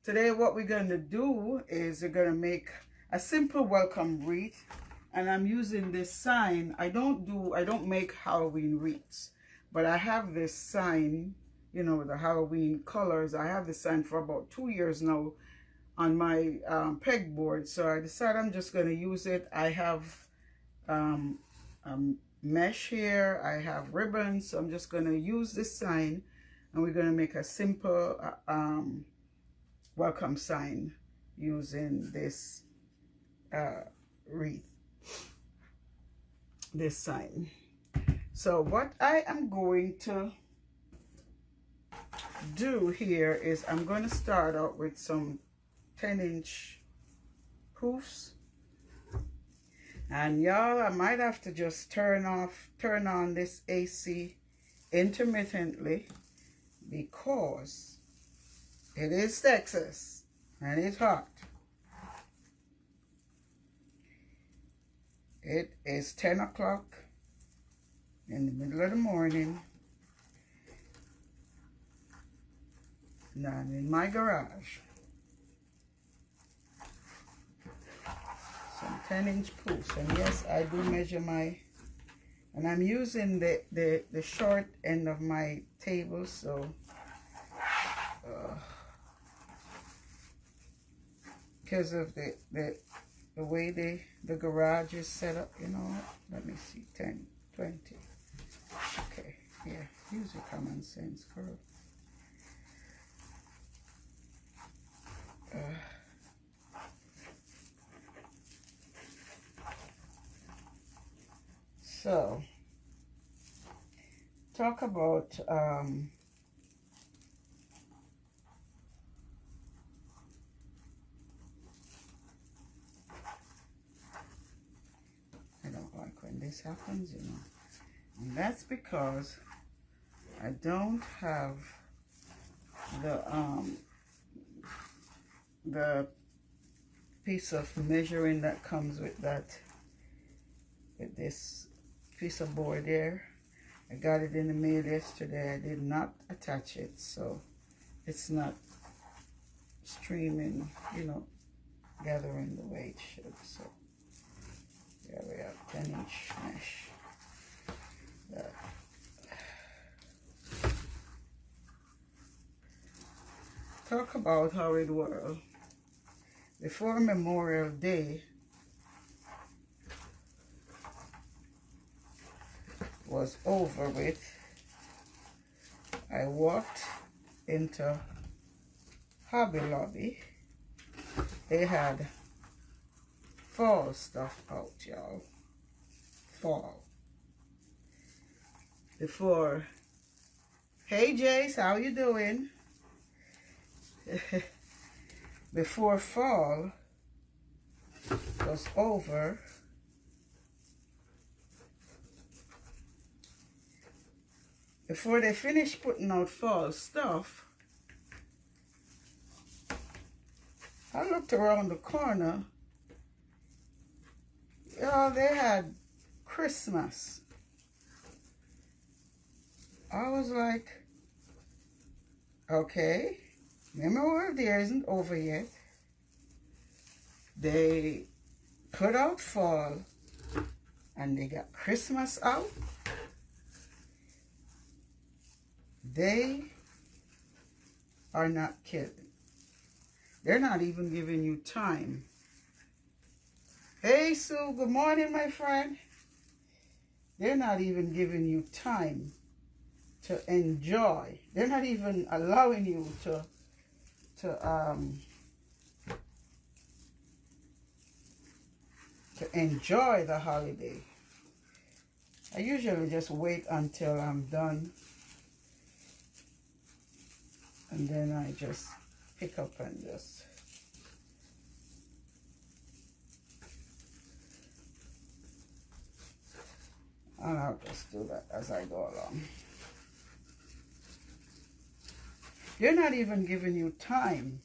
Today what we're going to do is we're going to make a simple welcome wreath, and I'm using this sign. I don't make Halloween wreaths, but I have this sign, you know, the Halloween colors. I have this sign for about 2 years now on my pegboard, so I decided I'm just going to use it. I have um, mesh here, I have ribbons, so I'm just going to use this sign, and we're going to make a simple welcome sign using this wreath, this sign. So what I am going to do here is I'm going to start out with some 10-inch poofs, and y'all, I might have to just turn on this AC intermittently because it is Texas and it's hot. It is 10 o'clock in the middle of the morning, and I'm in my garage. Some 10-inch poofs, and yes, I do measure my, and I'm using the short end of my table, so because of the way the garage is set up, you know. Let me see, 10, 20. Okay, yeah, use your common sense, girl. So, talk about I don't like when this happens, you know. And that's because I don't have the piece of measuring that comes with this piece of board there. I got it in the mail yesterday. I did not attach it, so it's not streaming, you know, gathering the way it should. So there we have 10-inch mesh. Talk about how it was before Memorial Day was over with. I walked into Hobby Lobby. They had fall stuff out, y'all. Fall. Before, hey Jace, how you doing? Before fall was over, before they finished putting out fall stuff, I looked around the corner. Y'all, they had Christmas. I was like, okay, Memorial Day isn't over yet. They put out fall and they got Christmas out. They are not kidding. They're not even giving you time. Hey Sue, good morning, my friend. They're not even giving you time to enjoy. They're not even allowing you to enjoy the holiday. I usually just wait until I'm done, and then I just pick up and just and I'll just do that as I go along. They're not even giving you time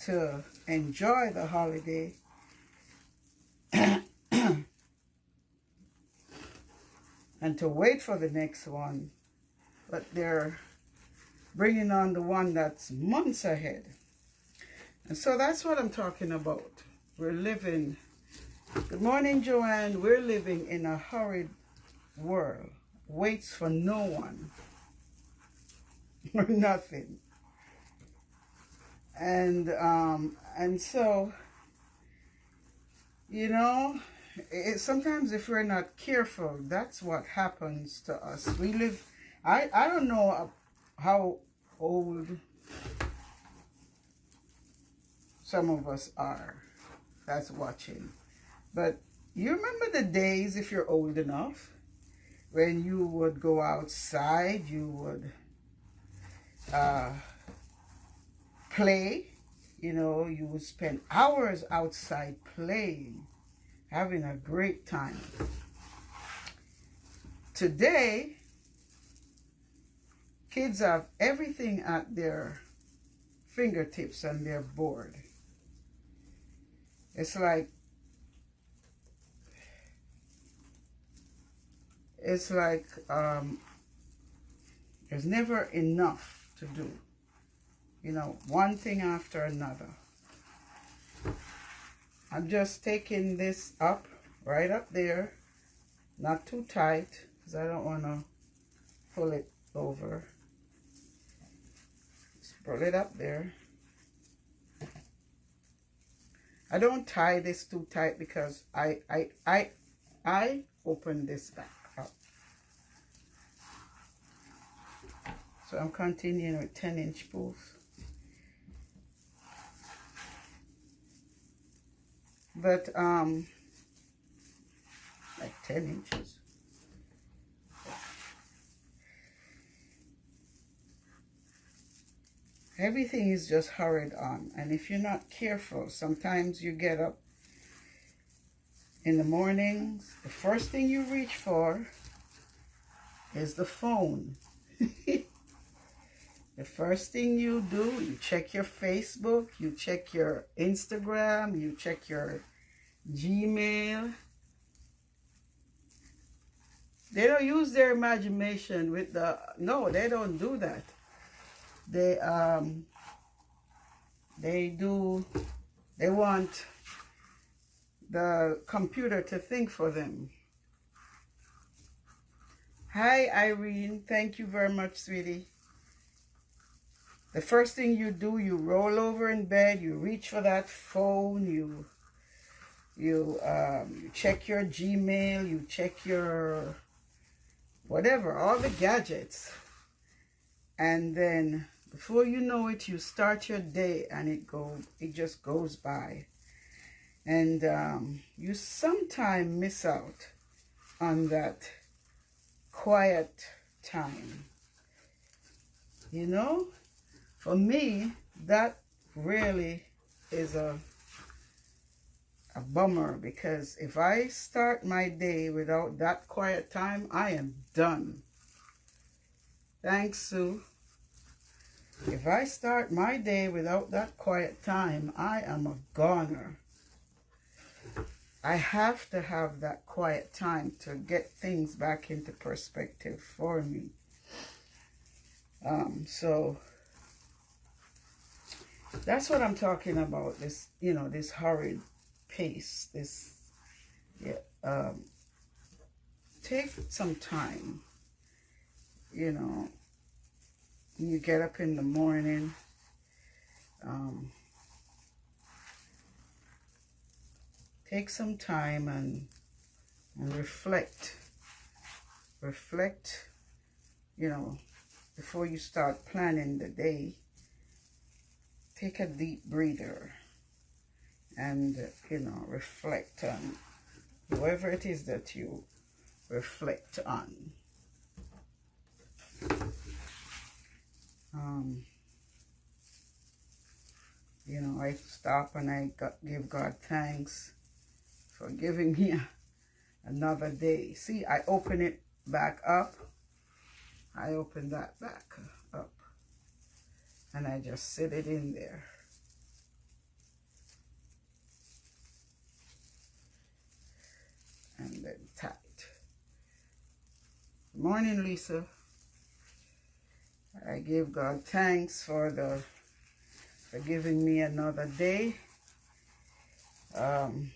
to enjoy the holiday and to wait for the next one, but they're bringing on the one that's months ahead. And so that's what I'm talking about. We're living, good morning, Joanne. We're living in a hurried world. Waits for no one or nothing. And so, you know, sometimes if we're not careful, that's what happens to us. We live, I don't know how old some of us are that's watching, but you remember the days, if you're old enough, when you would go outside, you would play, you know, you would spend hours outside playing, having a great time. Today, kids have everything at their fingertips and they're bored. It's like there's never enough to do. You know, one thing after another. I'm just taking this up, right up there, not too tight, because I don't want to pull it over. Just pull it up there. I don't tie this too tight because I open this back up. So I'm continuing with 10-inch spools. But like 10 inches. Everything is just hurried on, and if you're not careful, sometimes you get up in the mornings, the first thing you reach for is the phone. The first thing you do, you check your Facebook, you check your Instagram, you check your Gmail. They don't use their imagination with the, no, they don't do that. They want the computer to think for them. Hi, Irene. Thank you very much, sweetie. The first thing you do, you roll over in bed, you reach for that phone, you check your Gmail, you check your whatever, all the gadgets. And then before you know it, you start your day and it just goes by. And you sometimes miss out on that quiet time. You know, for me, that really is a bummer, because if I start my day without that quiet time, I am done. Thanks, Sue. If I start my day without that quiet time, I am a goner. I have to have that quiet time to get things back into perspective for me. So that's what I'm talking about. This, you know, this hurried pace. This, yeah. Take some time. You know, you get up in the morning. Take some time and reflect. Reflect, you know, before you start planning the day. Take a deep breather and, you know, reflect on whoever it is that you reflect on. You know, I stop and I give God thanks for giving me another day. See, I open it back up. I open that back up. And I just sit it in there. And then tap it. Good morning, Lisa. I give God thanks for giving me another day. Then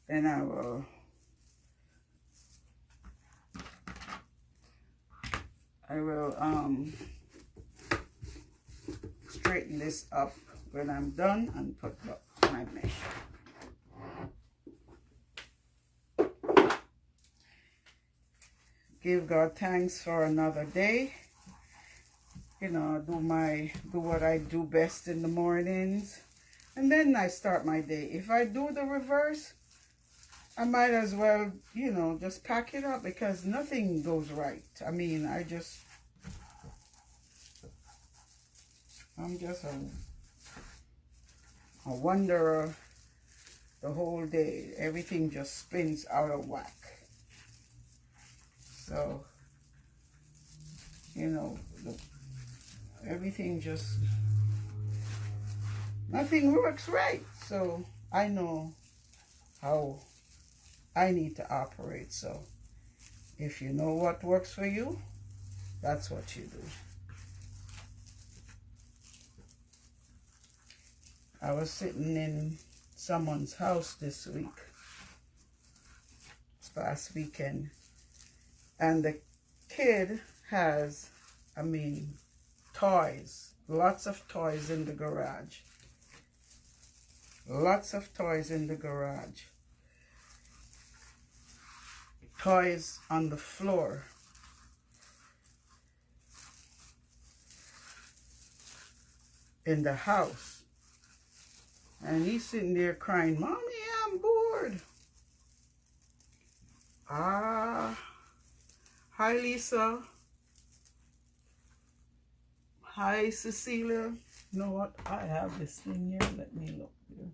I will straighten this up when I'm done and put up my mesh. Give God thanks for another day. You know, do what I do best in the mornings, and then I start my day. If I do the reverse, I might as well, you know, just pack it up, because nothing goes right. I mean, I'm just a wanderer the whole day. Everything just spins out of whack. So, you know, everything just, nothing works right. So I know how I need to operate. So if you know what works for you, that's what you do. I was sitting in someone's house this past weekend, and the kid has, I mean, toys, lots of toys in the garage. Lots of toys in the garage. Toys on the floor. In the house. And he's sitting there crying, "Mommy, I'm bored." Ah, hi Lisa. Hi Cecilia. You know what? I have this thing here. Let me look here.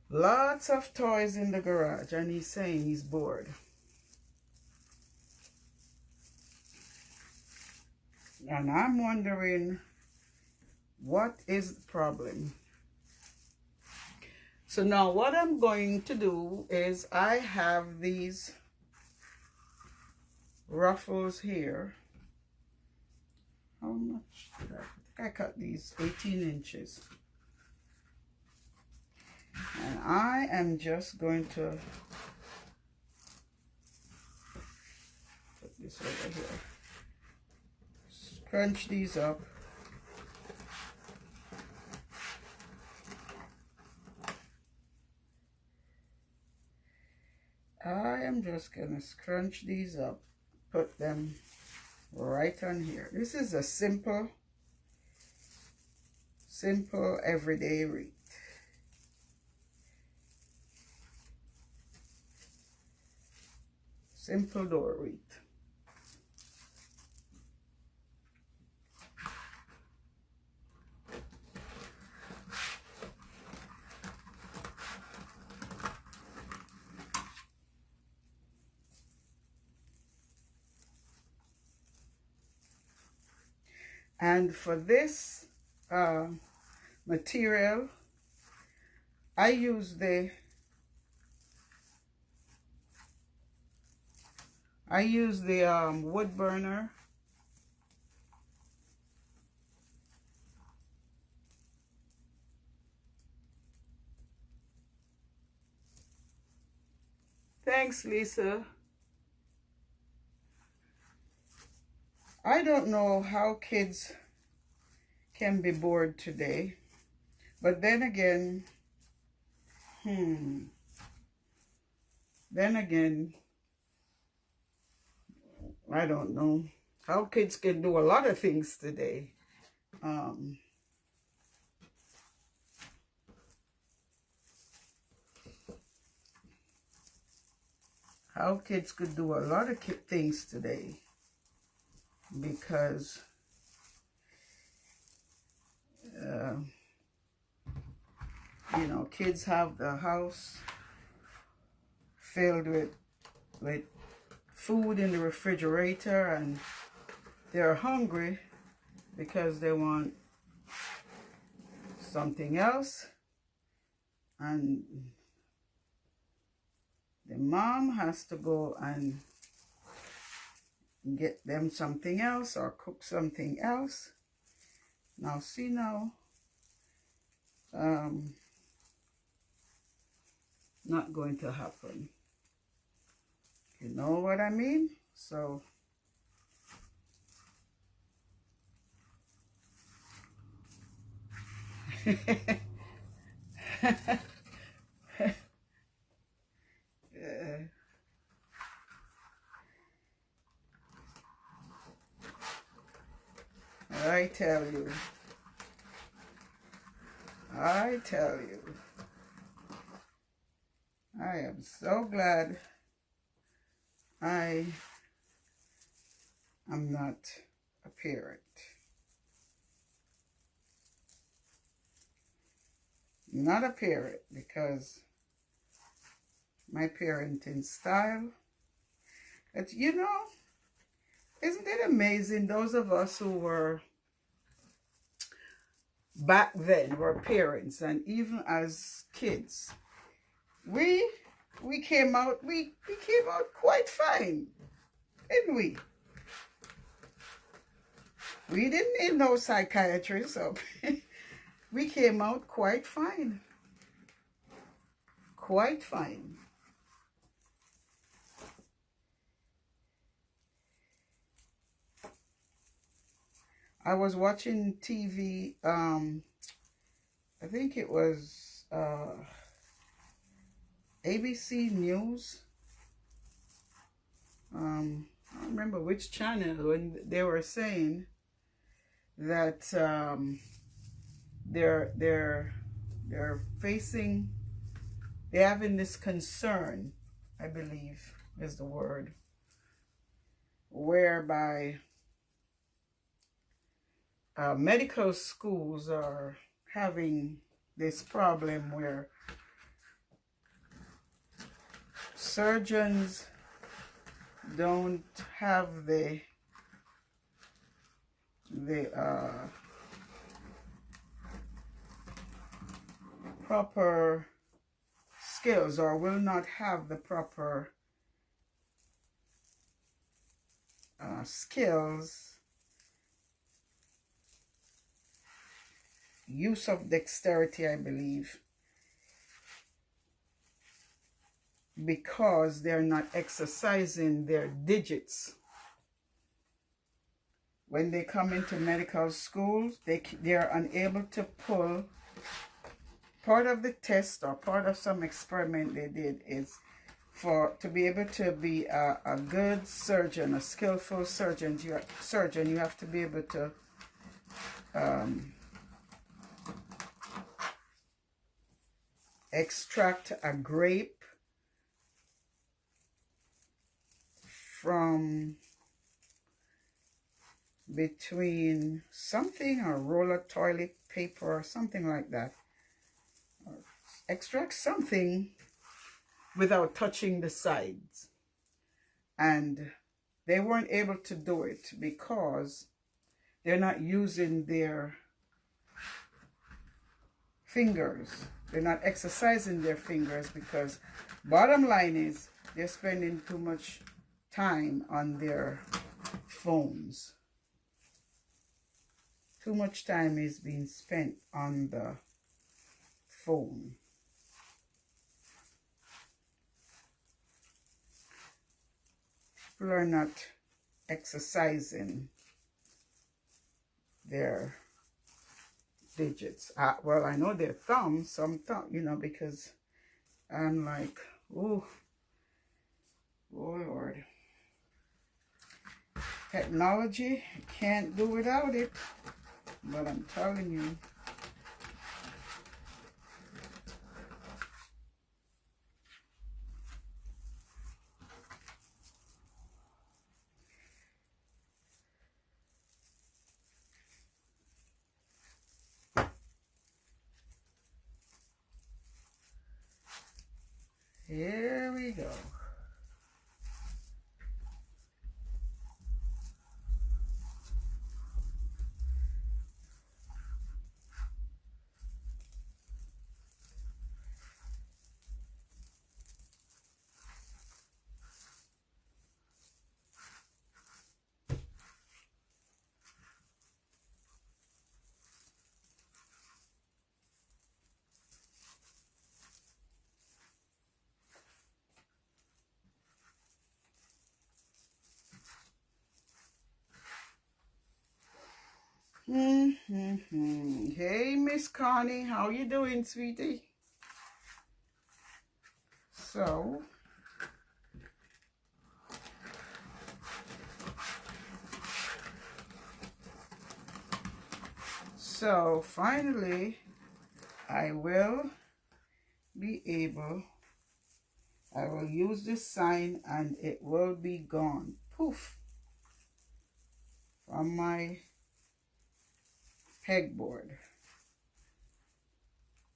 Lots of toys in the garage, and he's saying he's bored. And I'm wondering, what is the problem? So now what I'm going to do is, I have these ruffles here. How much did I? I think I cut these 18 inches. And I am just going to put this over here. Scrunch these up. I am just gonna scrunch these up, put them right on here. This is a simple everyday wreath. Simple door wreath. And for this material, I use the wood burner. Thanks, Lisa. I don't know how kids can be bored today, but then again, I don't know how kids can do a lot of things today. How kids could do a lot of things today, because you know, kids have the house filled with food in the refrigerator, and they're hungry because they want something else, and the mom has to go and get them something else or cook something else. Now see now, not going to happen. You know what I mean? So I tell you, I am so glad I am not a parent. Not a parent, because my parenting style, it's, you know, isn't it amazing, those of us who were back then were parents, and even as kids, we came out quite fine, didn't we? We didn't need no psychiatrist, so we came out quite fine. Quite fine. I was watching TV, I think it was ABC News. I don't remember which channel, when they were saying that they're having this concern, I believe is the word, whereby medical schools are having this problem where surgeons don't have the proper skills, or will not have the proper skills, use of dexterity, I believe, because they're not exercising their digits. When they come into medical schools, they're unable to pull. Part of the test or part of some experiment they did is to be able to be a good surgeon, a skillful surgeon, you have to be able to extract a grape from between something, a roll of toilet paper or something like that. Extract something without touching the sides. And they weren't able to do it because they're not using their fingers. They're not exercising their fingers, because bottom line is they're spending too much time on their phones. Too much time is being spent on the phone. People are not exercising their digits. Well, I know their thumbs, some thumb, you know, because I'm like, oh Lord. Technology, can't do without it, but I'm telling you. Here we go. Hey, Miss Connie, how you doing, sweetie? So finally, I will be able, I will use this sign and it will be gone. Poof. From my pegboard.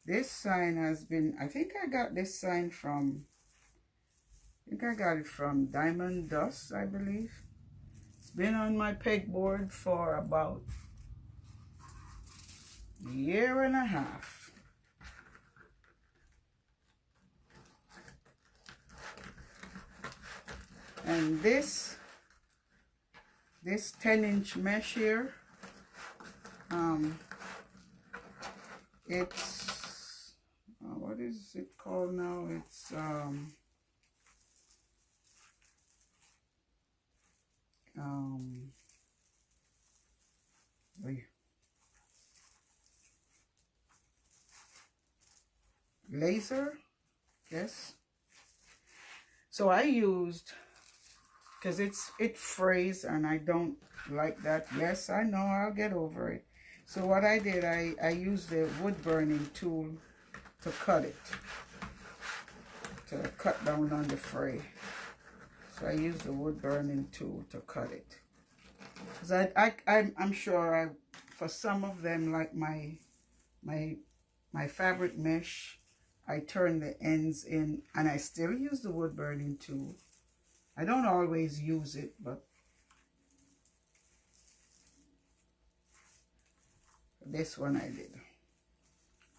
This sign has been, I think I got this sign from, I got it from Diamond Dust, I believe. It's been on my pegboard for about a year and a half. And this 10-inch mesh here, it's, what is it called now? It's, laser, yes. So I used, because it frays and I don't like that. Yes, I know, I'll get over it. So what I did, I used the wood burning tool to cut it, to cut down on the fray. So I used the wood burning tool to cut it. Because I'm sure for some of them, like my fabric mesh, I turn the ends in, and I still use the wood burning tool. I don't always use it, but this one I did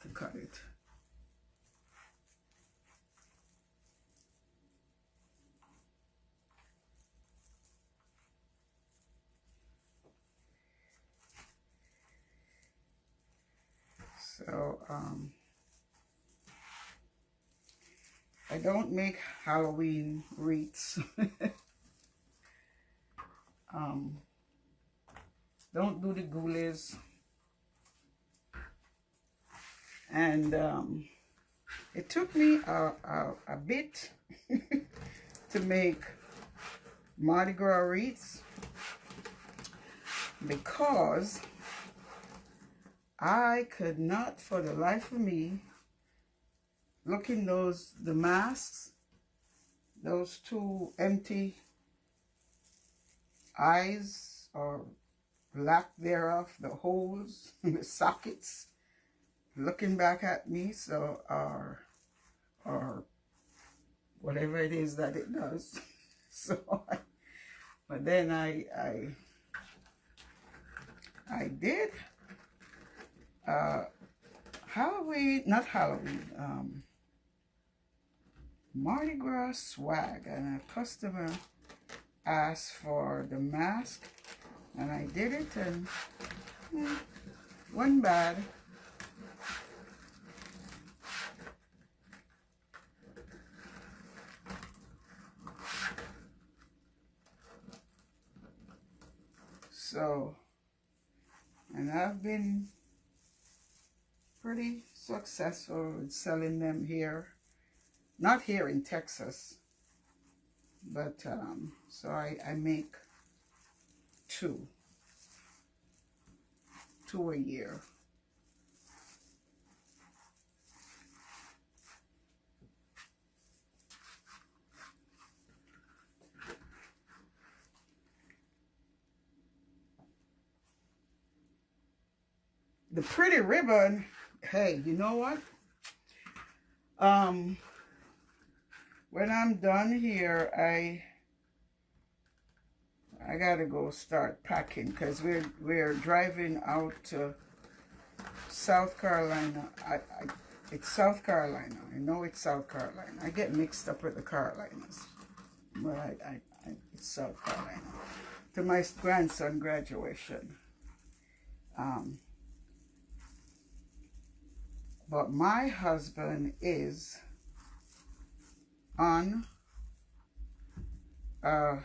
to cut it. So I don't make Halloween wreaths. Don't do the ghoulies. And it took me a bit to make Mardi Gras wreaths, because I could not for the life of me look in the masks, those two empty eyes or lack thereof, the holes, the sockets, looking back at me. So, or whatever it is that it does. So, but then I did Halloween, not Halloween, Mardi Gras swag, and a customer asked for the mask, and I did it, and wasn't bad. So, and I've been pretty successful with selling them here, not here in Texas, but so I make two a year. The pretty ribbon, hey, you know what? When I'm done here, I gotta go start packing, because we're driving out to South Carolina. It's South Carolina. I know it's South Carolina. I get mixed up with the Carolinas, but it's South Carolina, to my grandson graduation. But my husband is on what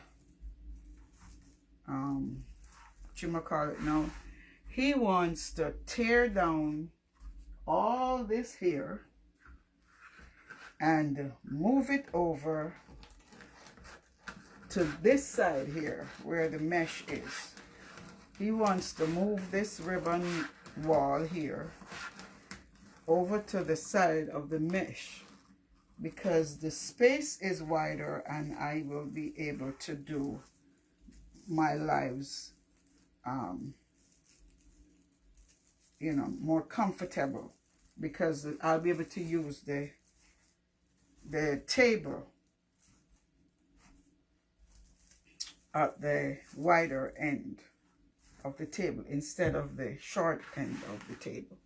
you call it now? he wants to tear down all this here and move it over to this side here where the mesh is. He wants to move this ribbon wall here over to the side of the mesh because the space is wider and I will be able to do my lives you know, more comfortable because I'll be able to use the table at the wider end of the table instead of the short end of the table.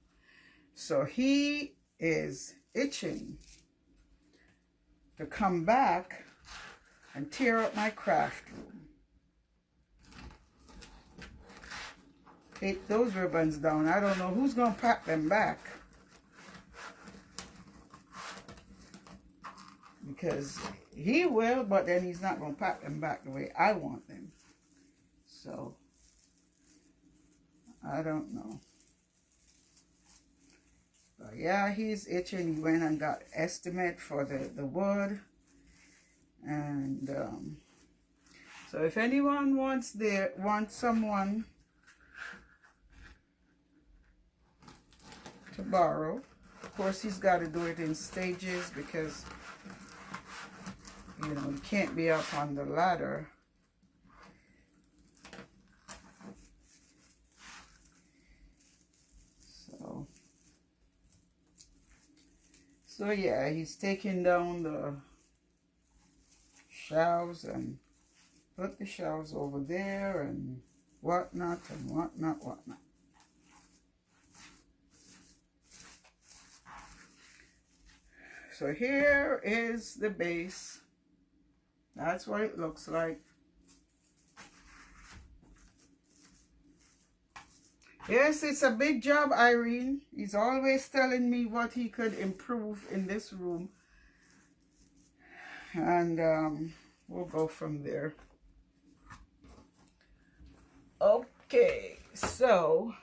So he is itching to come back and tear up my craft room. Take those ribbons down. I don't know who's going to pack them back. Because he will, but then he's not going to pack them back the way I want them. So, I don't know. But yeah, he's itching. He went and got estimate for the wood. And so if anyone wants someone to borrow, of course he's got to do it in stages because you know you can't be up on the ladder. So yeah, he's taking down the shelves and put the shelves over there and whatnot and whatnot. So here is the base. That's what it looks like. Yes, it's a big job, Irene. He's always telling me what he could improve in this room. And we'll go from there. Okay, so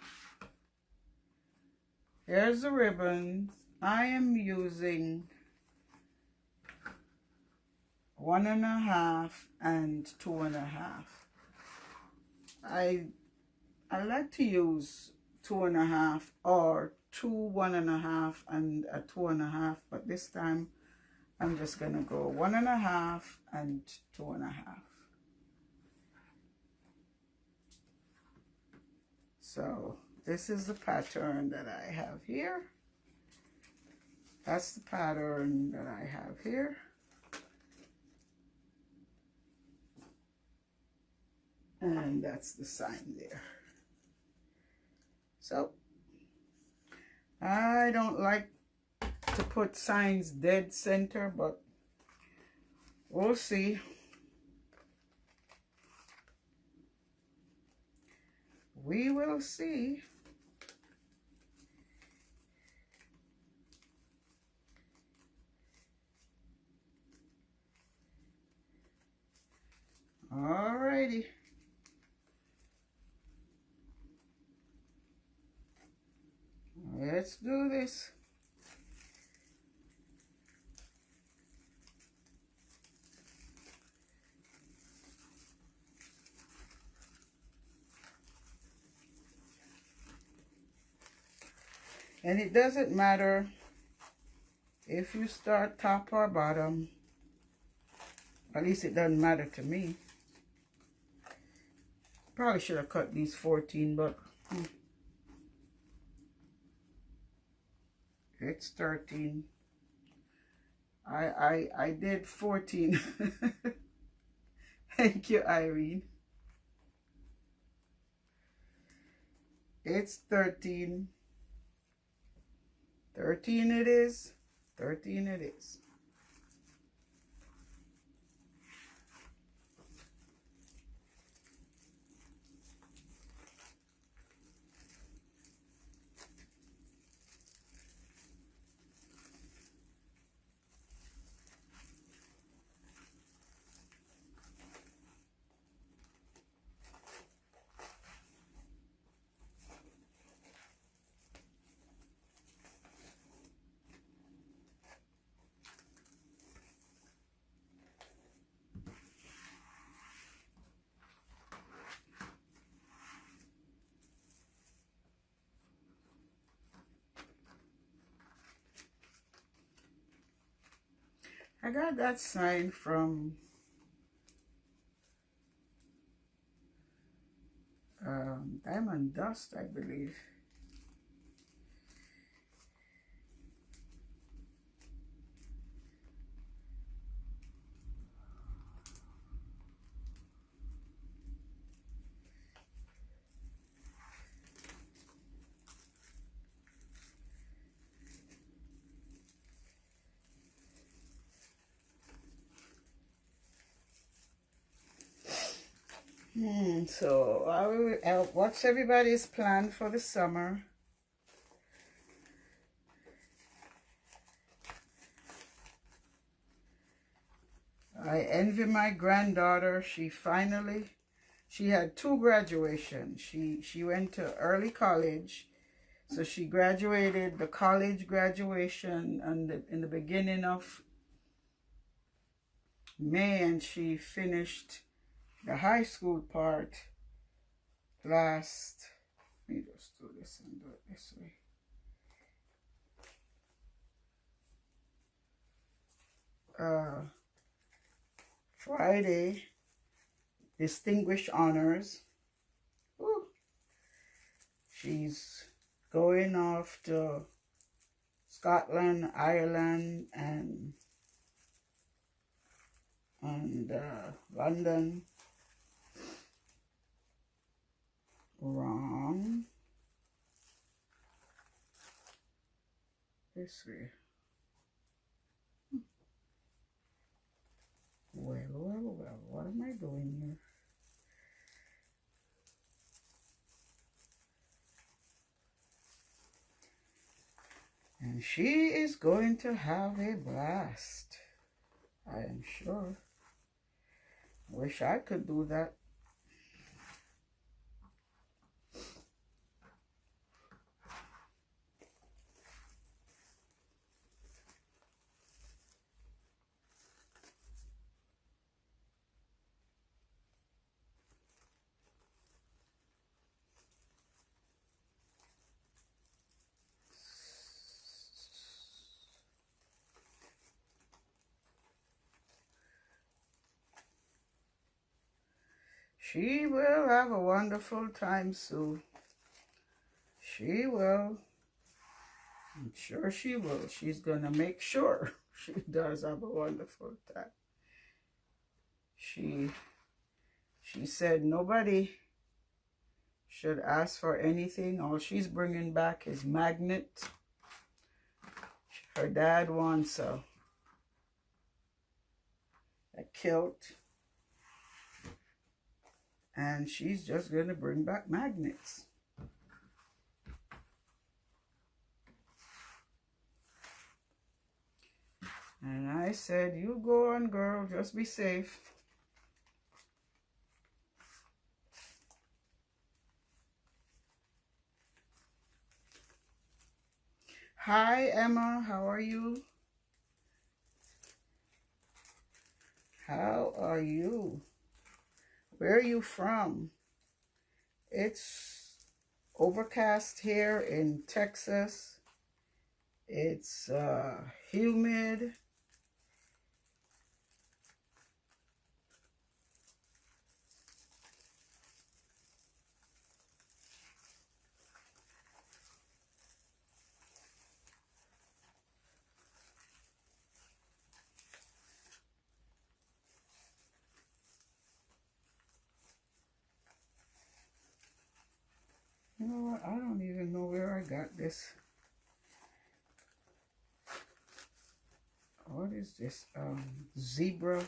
here's the ribbons. I am using 1.5 and 2.5. I like to use 2.5 or 2 1.5 and a 2.5, but this time I'm just gonna go 1.5 and 2.5. So this is the pattern that I have here. That's the pattern that I have here. And that's the sign there. So I don't like to put signs dead center, but we'll see. We will see. Alrighty. Let's do this. And it doesn't matter if you start top or bottom. At least it doesn't matter to me. Probably should have cut these 14, but it's 13. I did 14. Thank you, Irene. It's 13. 13 it is. 13 it is. I got that sign from Diamond Dust, I believe. So what's everybody's plan for the summer? I envy my granddaughter. She had 2 graduations. She went to early college, so she graduated the college graduation in the beginning of May, and she finished the high school part last. Let me just do this and do it this way. Friday, distinguished honors. Woo. She's going off to Scotland, Ireland, and London. Wrong. This way. Well, what am I doing here? And she is going to have a blast, I am sure. Wish I could do that. She will have a wonderful time, Sue. She will. I'm sure she will. She's going to make sure she does have a wonderful time. She said nobody should ask for anything. All she's bringing back is magnet. Her dad wants a kilt. And she's just going to bring back magnets. And I said, you go on, girl. Just be safe. Hi, Emma. How are you? How are you? Where are you from? It's overcast here in Texas. It's humid. You know what? I don't even know where I got this. What is this? Zebra.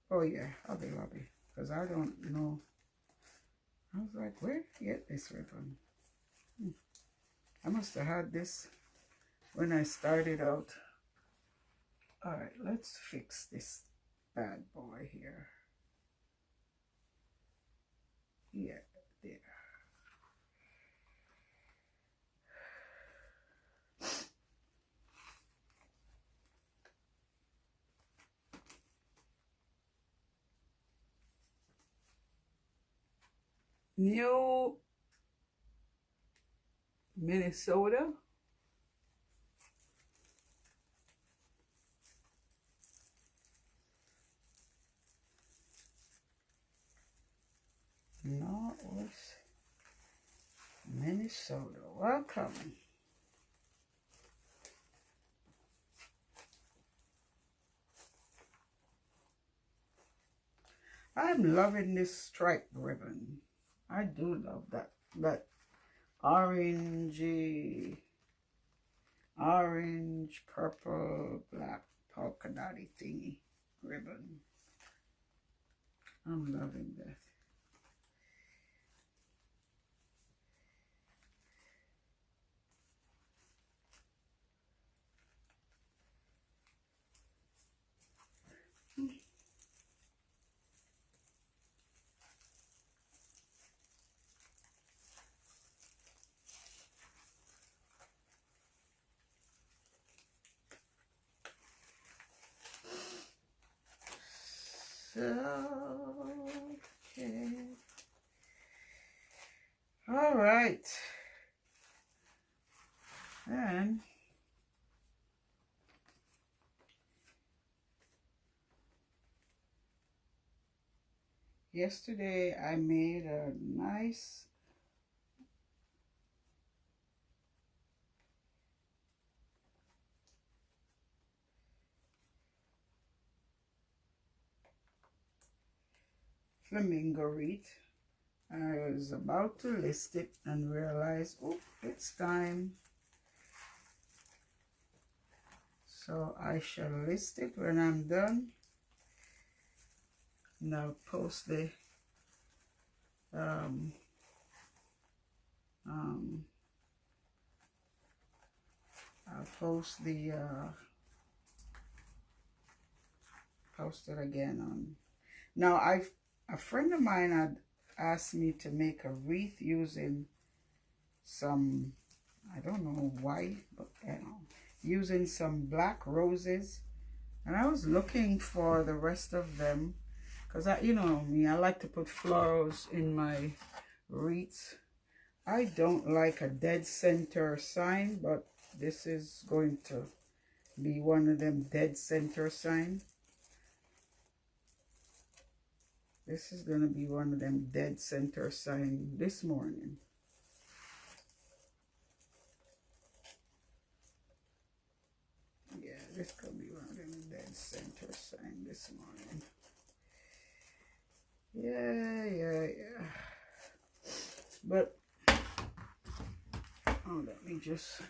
Oh yeah, Hobby Lobby. Because I don't know. I was like, where did you get this ribbon? I must have had this when I started out. Alright, let's fix this bad boy here. Yeah, there. New Minnesota. Northwest Minnesota. Welcome. I'm loving this striped ribbon. I do love that orangey, orange, purple, black polka dotty thingy ribbon. I'm loving that. Okay. All right. And yesterday I made a nice flamingo wreath. I was about to list it and realized, oh, it's time. So I shall list it when I'm done. And I'll post the I'll post the post it again on. Now a friend of mine had asked me to make a wreath using some, I don't know why, but you know, using some black roses, and I was looking for the rest of them because you know me, I like to put florals in my wreaths. I don't like a dead center sign, but this is going to be one of them dead center signs. This is going to be one of them dead center signs this morning. Yeah, this could be one of them dead center signs this morning. Yeah. But, oh, let me just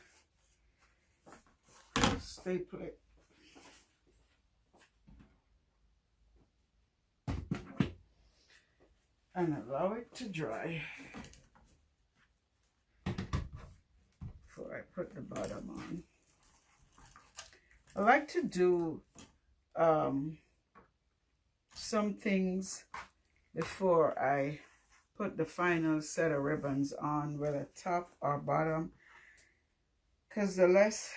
staple it. And allow it to dry before I put the bottom on. I like to do some things before I put the final set of ribbons on, whether top or bottom, because the less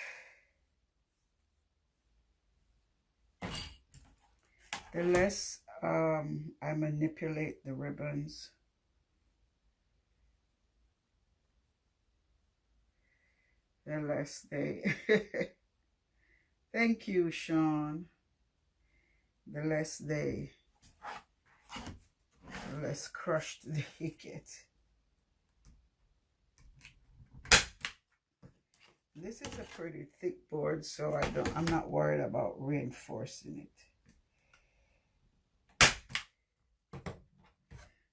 I manipulate the ribbons, the less they thank you, Sean. The less crushed they get. This is a pretty thick board, so I'm not worried about reinforcing it.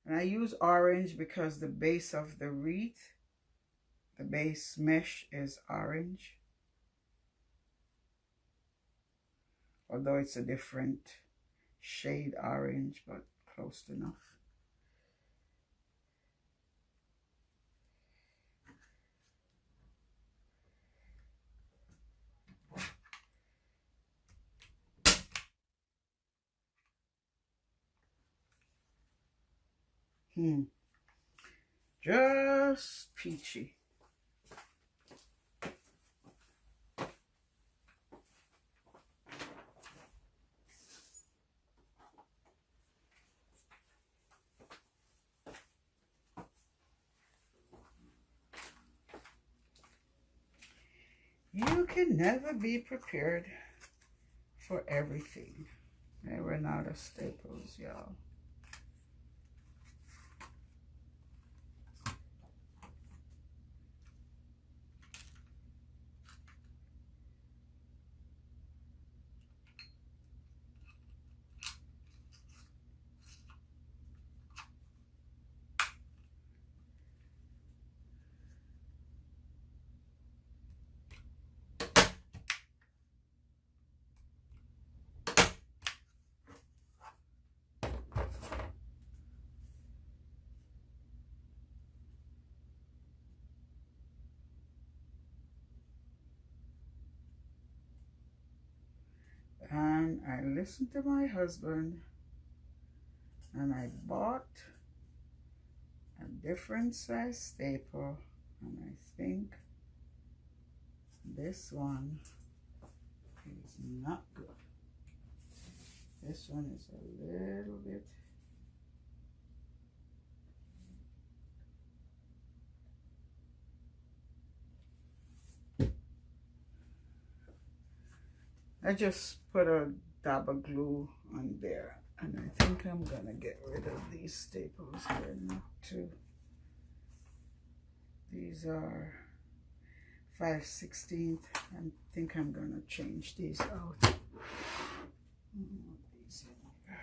And I use orange because the base of the wreath, the base mesh, is orange. Although it's a different shade orange, but close enough. Just peachy. You can never be prepared for everything. They run out of staples, y'all. And I listened to my husband and I bought a different size staple, and I think this one is not good. This one is a little bit I just put a dab of glue on there, and I think I'm gonna get rid of these staples here now too. These are 5/16. I think I'm gonna change these out. These in here.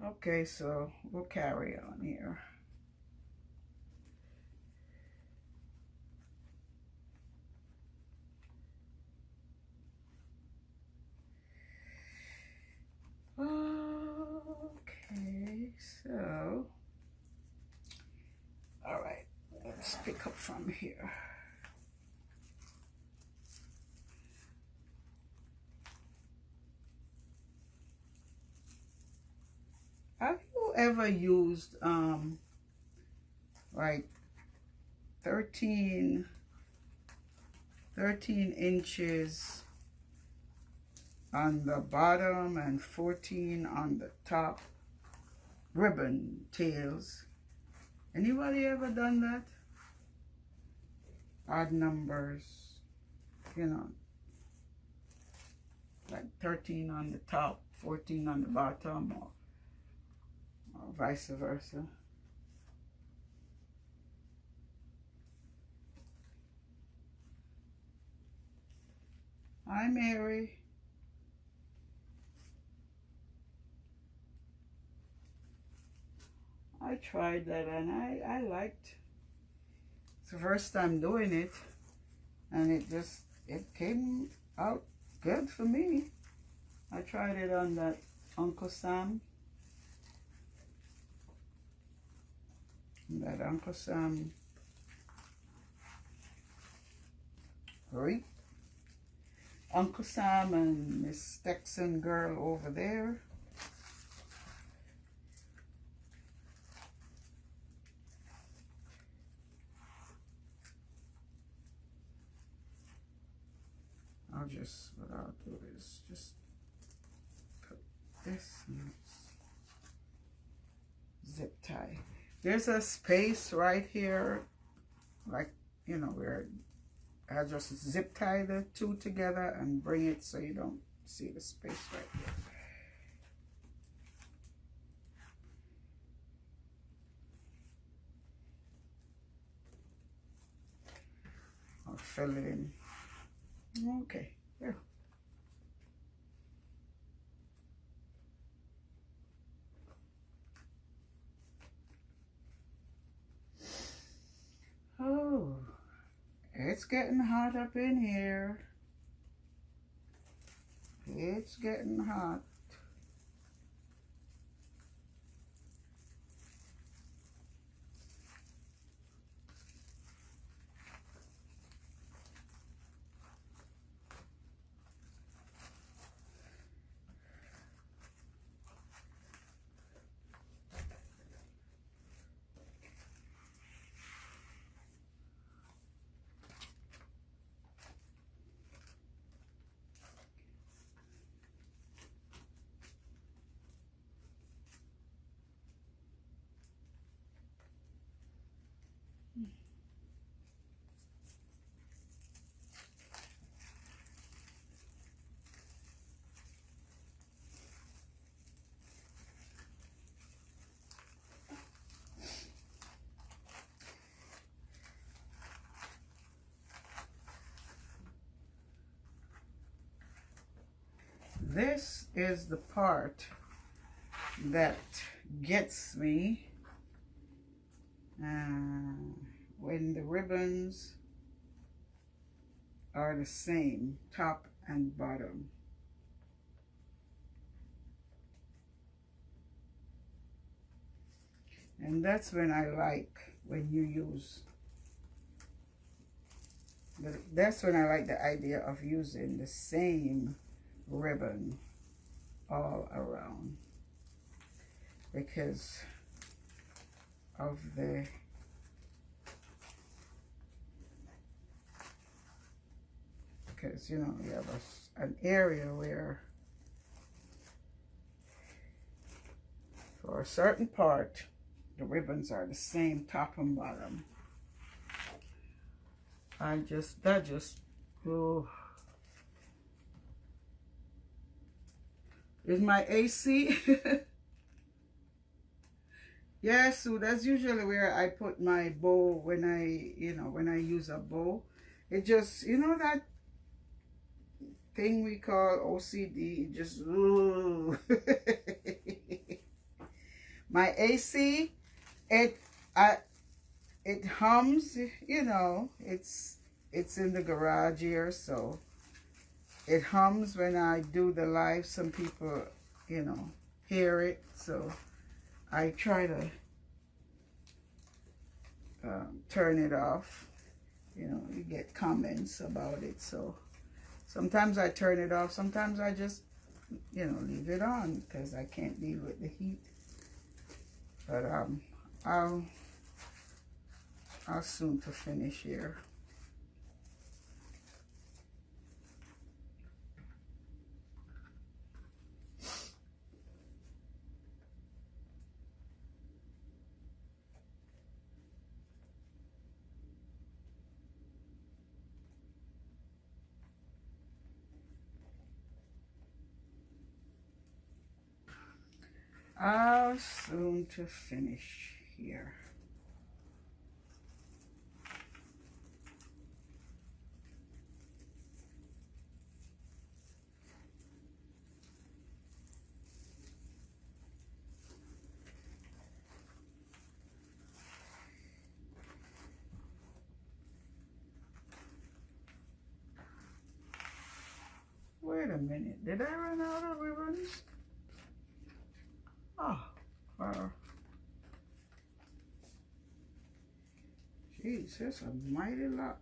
Okay, so we'll carry on here. Okay, so, all right, let's pick up from here. Have you ever used like 13 inches on the bottom and 14 on the top ribbon tails? Anybody ever done that? Odd numbers, you know, like 13 on the top, 14 on the bottom, or vice versa. Hi, Mary. I tried that and I liked. It's the first time doing it, and it came out good for me. I tried it on that Uncle Sam. That Uncle Sam wreath. Uncle Sam and Miss Texan girl over there. What I'll do is just put this in zip tie. There's a space right here, like, you know, where I just zip tie the two together and bring it so you don't see the space right here. I'll fill it in. Okay, there. Oh, it's getting hot up in here. It's getting hot. This is the part that gets me when the ribbons are the same, top and bottom. And that's when I like when you use, that's when I like the idea of using the same ribbon all around, because of because you know, you have an area where for a certain part the ribbons are the same top and bottom. Oh, is my AC? Yeah, so that's usually where I put my bow when when I use a bow. It just, that thing we call OCD, it just, ooh. My AC, it, I, it hums, it's in the garage here, so it hums when I do the live. Some people, hear it, so I try to turn it off. You get comments about it, so sometimes I turn it off. Sometimes I just, leave it on because I can't deal with the heat. But I'll soon to finish here. I'll soon to finish here. Wait a minute, did I run out of ribbons? Oh, wow. Jeez, that's a mighty lot.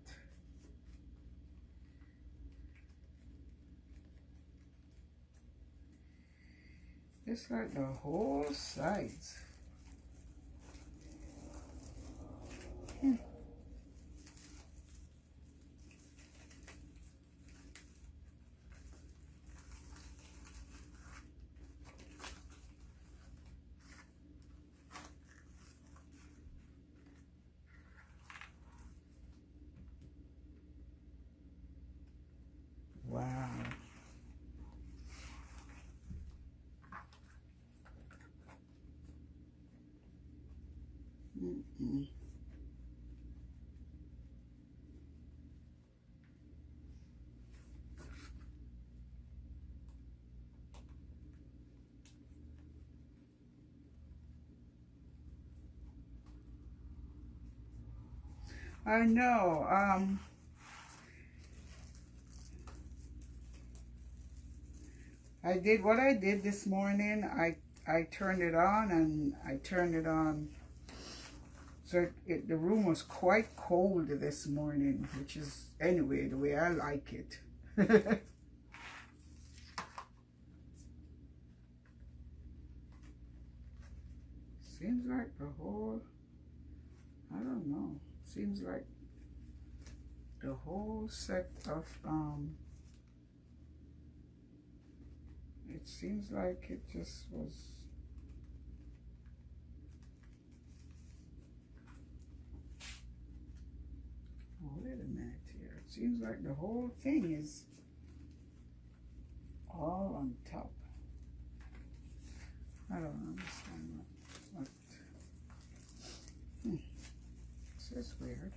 It's like the whole sides. Wow. Mm-mm. I know. I did what I did this morning. I turned it on, and I turned it on. So the room was quite cold this morning, which is, anyway, the way I like it. Seems like the whole, I don't know, seems like the whole set of, it seems like it just was, oh, wait a minute here. It seems like the whole thing is all on top. I don't understand what this is weird.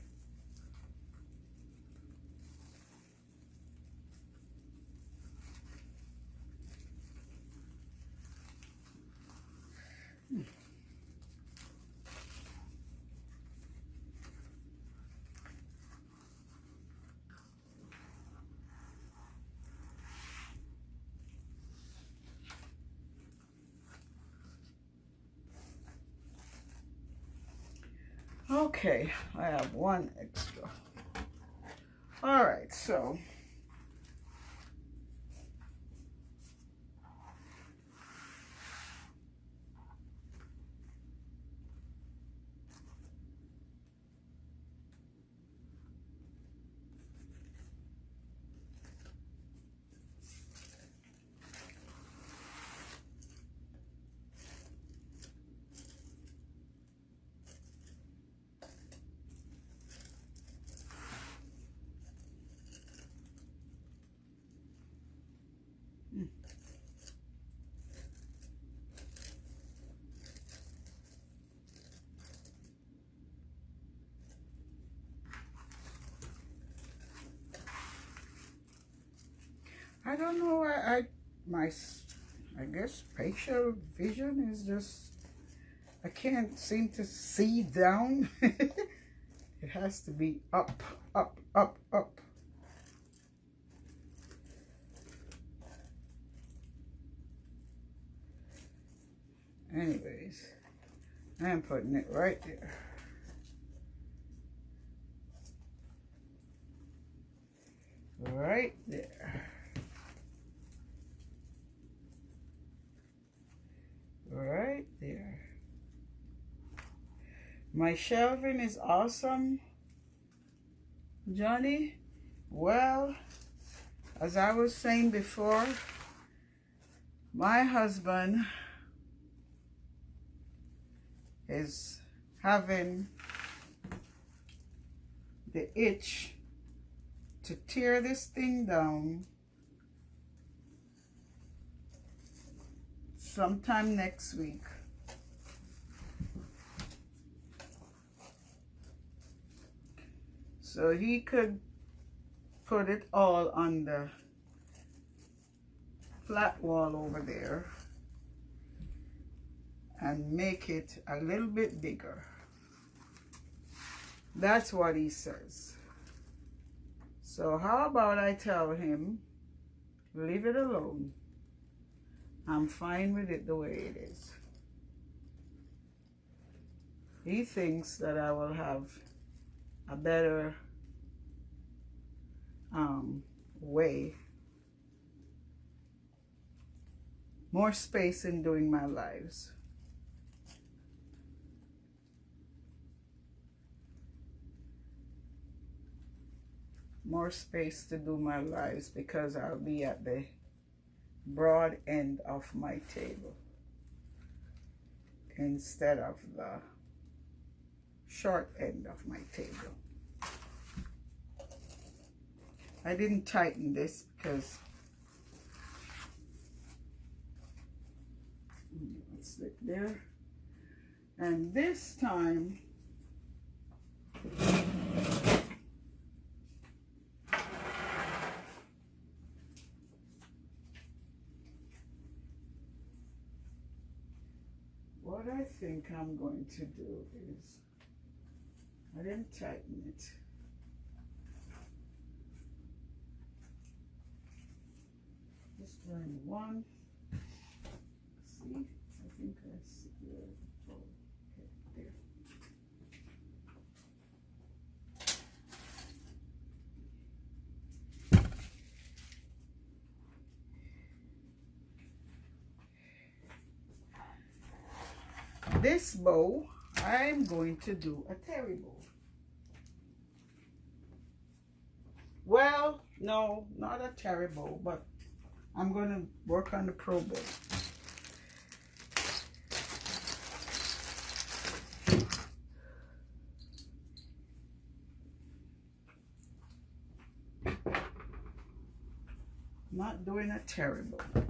Okay, I have one extra. All right, so I don't know. I guess spatial vision is just, I can't seem to see down. It has to be up, up, up, up. Anyways, I'm putting it right there. Right there. Right there. My shelving is awesome, Johnny. Well, as I was saying before, my husband is having the itch to tear this thing down sometime next week. So he could put it all on the flat wall over there and make it a little bit bigger. That's what he says. So how about I tell him, leave it alone. I'm fine with it the way it is. He thinks that I will have a better way, more space in doing my lives. More space to do my lives because I'll be at the broad end of my table instead of the short end of my table. I didn't tighten this because let's stick there. And this time what I think I'm going to do is, I didn't tighten it. Just turn one. See, I think I see it. Oh, okay, there. This bow, I'm going to do a terry bow. Well, no, not a terry bow, but I'm going to work on the pro bow. Not doing a terry bow.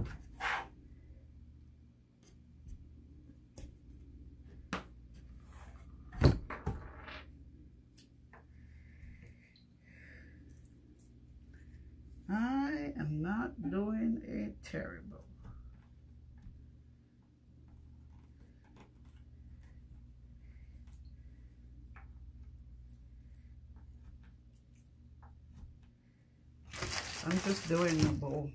I am not doing a terry bow. I'm just doing a bow.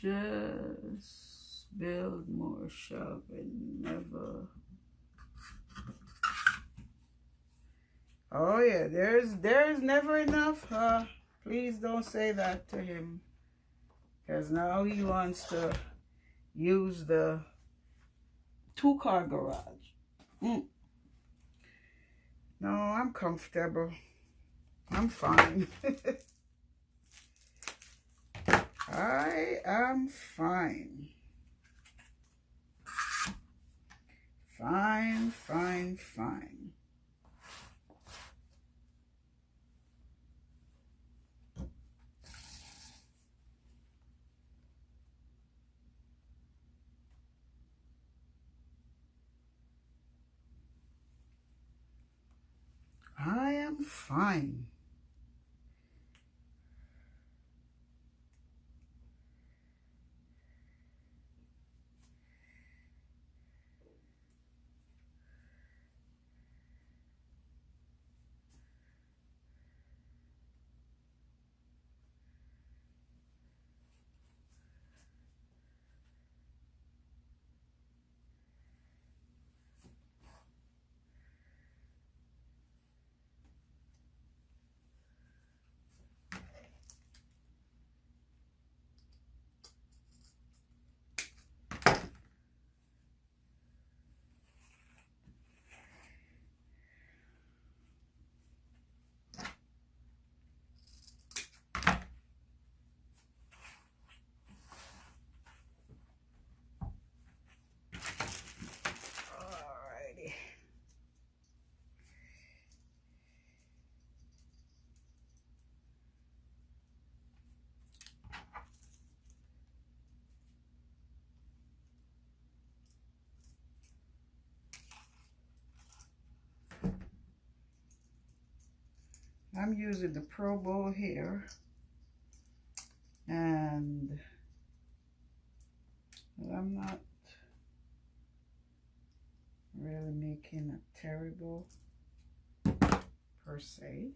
just build more shelf and never. Oh yeah, there's never enough. Please don't say that to him, because now he wants to use the 2-car garage. No, I'm comfortable. I'm fine. I am fine. Fine, fine, fine. I am fine. Alrighty. I'm using the Pro Bowl here, and I'm not really making a terrible per se.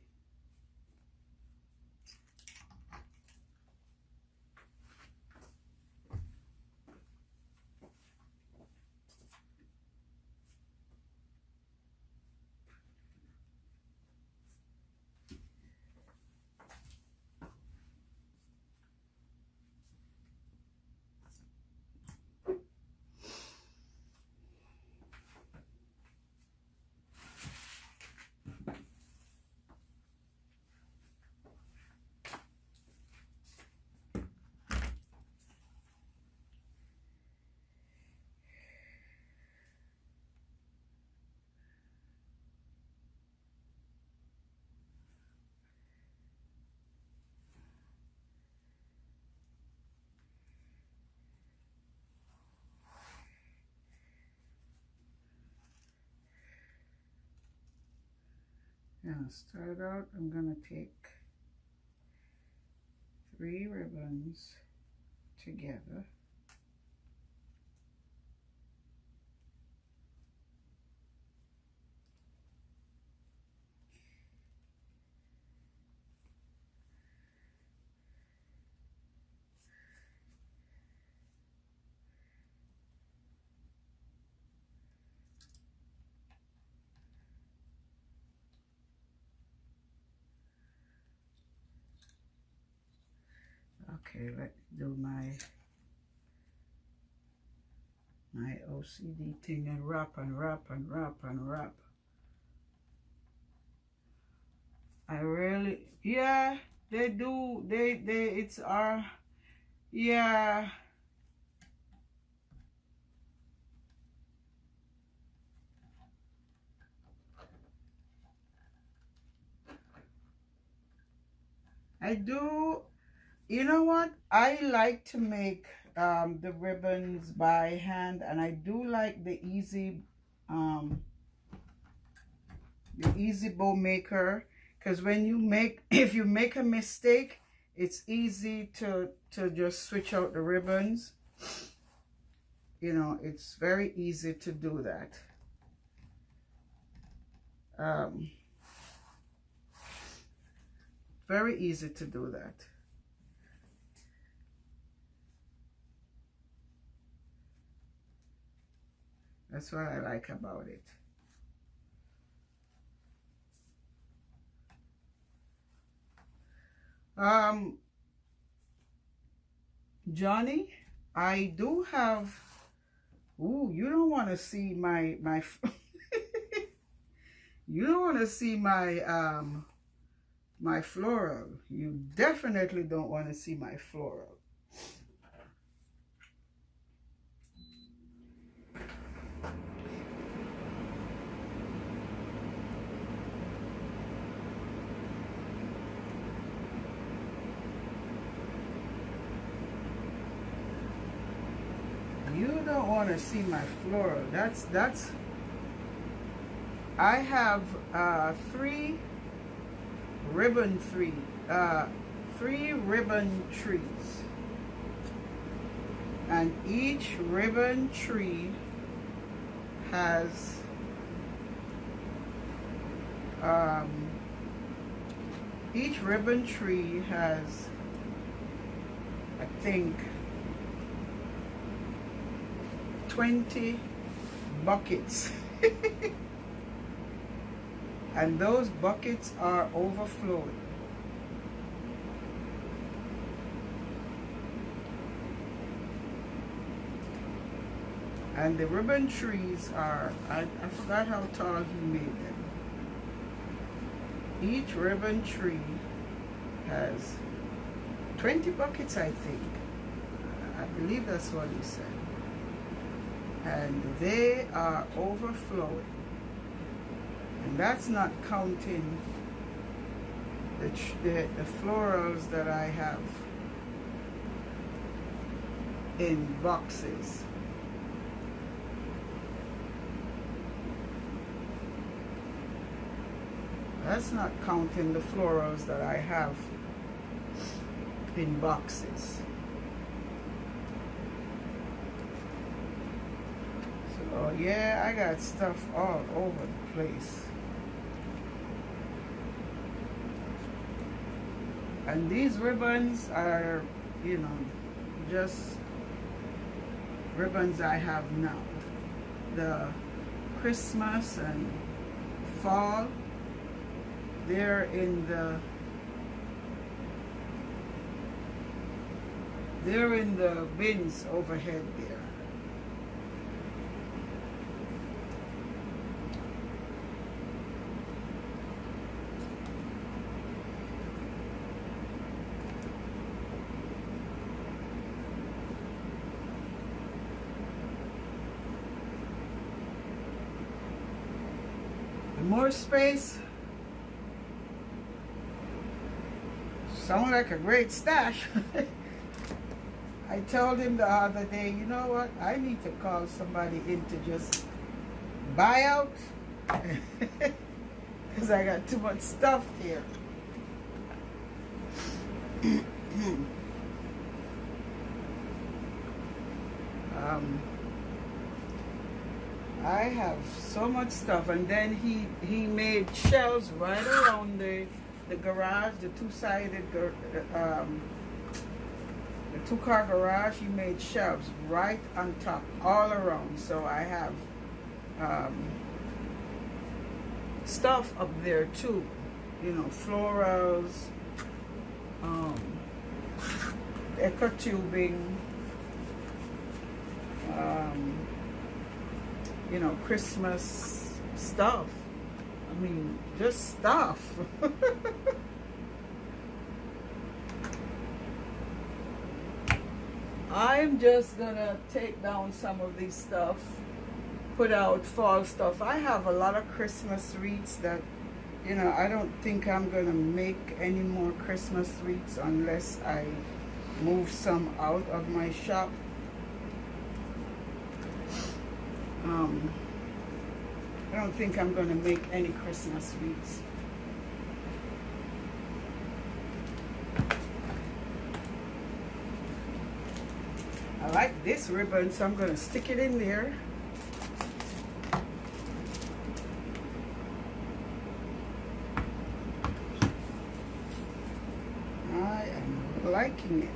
Now, start out, I'm gonna take 3 ribbons together. Okay, let's do my OCD thing and wrap and wrap and wrap and wrap. I really, yeah, they do, it's our, yeah. I do, you know what? I like to make the ribbons by hand, and I do like the easy bow maker, because when you make, if you make a mistake, it's easy to just switch out the ribbons. You know, it's very easy to do that. Very easy to do that. That's what I like about it. Johnny, I do have, ooh, you don't want to see my you don't want to see my floral. You definitely don't want to see my floral. You don't want to see my floral. That's I have three ribbon trees, and each ribbon tree has I think 20 buckets. And those buckets are overflowing. And the ribbon trees are, I forgot how tall he made them. Each ribbon tree has 20 buckets, I think. I believe that's what he said. And they are overflowing. And that's not counting the florals that I have in boxes. That's not counting the florals that I have in boxes. So yeah, I got stuff all over the place. And these ribbons are, you know, just ribbons I have now. The Christmas and fall, they're in the bins overhead there. More space. Sound like a great stash. I told him the other day, you know what? I need to call somebody in to just buy out. Because I got too much stuff here. I have so much stuff, and then he made shelves right around the garage, the two-sided the two-car garage. He made shelves right on top, all around. So I have stuff up there too, you know, florals, eco tubing, you know, Christmas stuff. I mean, just stuff. I'm just gonna take down some of these stuff, put out fall stuff. I have a lot of Christmas wreaths that, you know, I don't think I'm gonna make any more Christmas wreaths unless I move some out of my shop. I don't think I'm going to make any Christmas wreaths. I like this ribbon, so I'm going to stick it in there. I am liking it.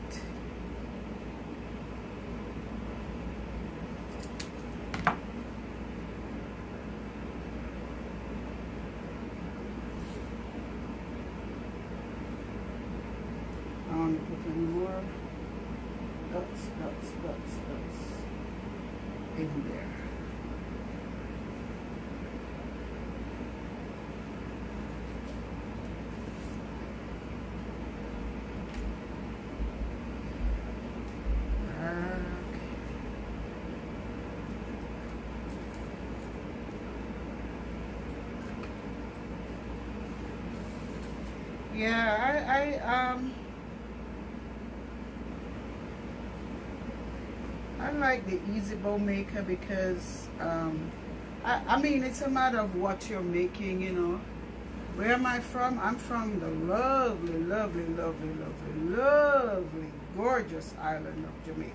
in there. Yeah, I like the Easy Bow Maker because I mean it's a matter of what you're making, you know. Where am I from? I'm from the lovely, lovely, lovely, lovely, lovely, gorgeous island of Jamaica.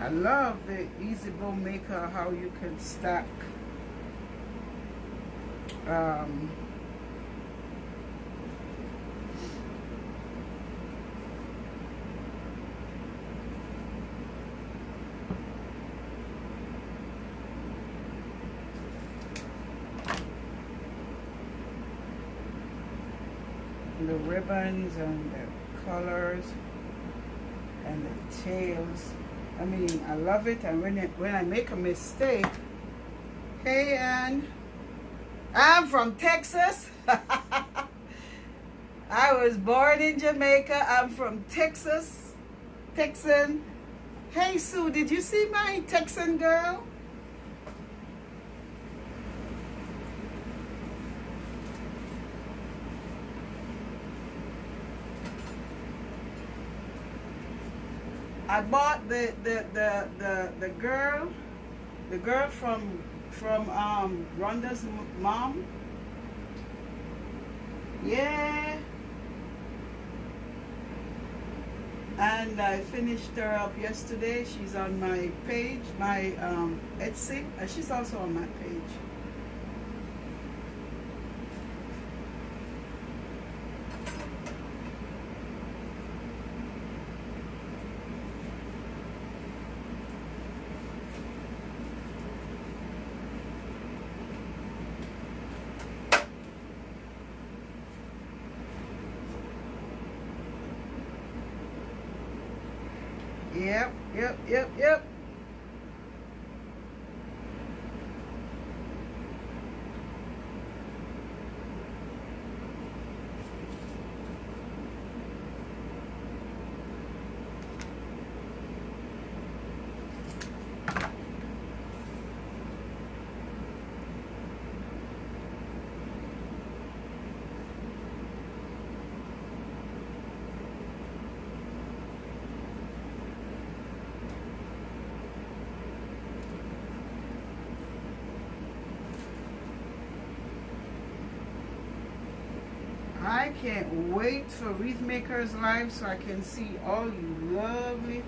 I love the Easy Bow Maker, how you can stack the ribbons and the colors and the tails. I mean, I love it. And when I make a mistake, hey, Ann, I'm from Texas. I was born in Jamaica. I'm from Texas, Texan. Hey, Sue, did you see my Texan girl? I bought the girl from Rhonda's mom. Yeah. And I finished her up yesterday. She's on my page, my Etsy. She's also on my page. Yep. I can't wait for Wreath Makers Live so I can see all you lovely,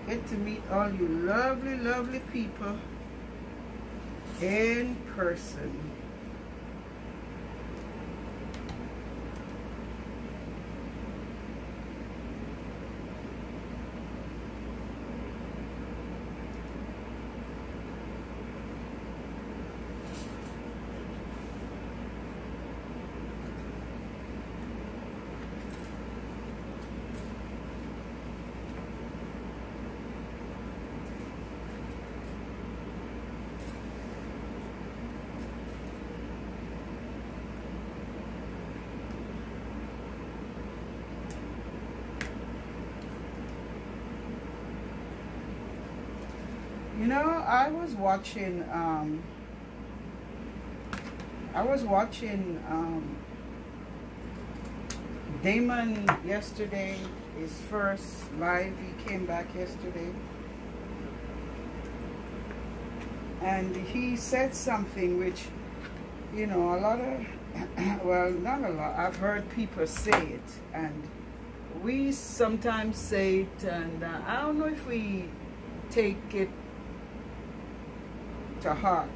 get to meet all you lovely, lovely people in person. You know, I was watching Damon yesterday, his first live. He came back yesterday. And he said something which, you know, a lot of, well, not a lot, I've heard people say it. And we sometimes say it, and I don't know if we take it to heart,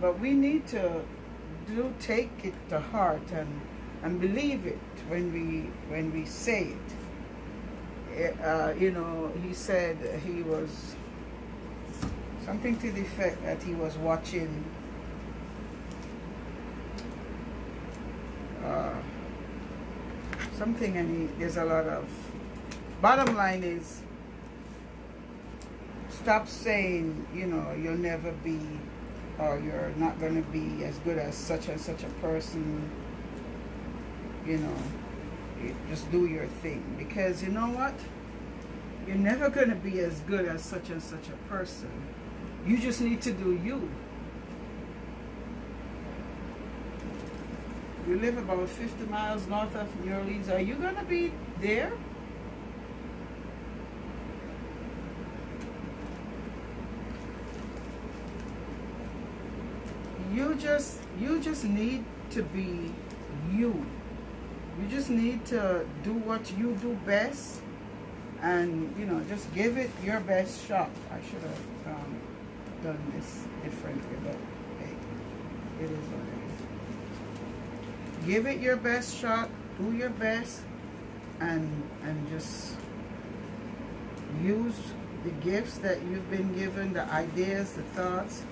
but we need to take it to heart and and believe it when we say it. You know, he said he was something to the effect that he was watching something, and there's a lot of, bottom line is, stop saying, you know, you'll never be, or you're not going to be as good as such and such a person. You know, just do your thing, because you know what, you're never going to be as good as such and such a person. You just need to do you. You live about 50 miles north of New Orleans. Are you going to be there? You just need to be you. You just need to do what you do best, and you know, just give it your best shot. I should have done this differently, but hey, it is what it is. Give it your best shot, do your best, and just use the gifts that you've been given, the ideas, the thoughts.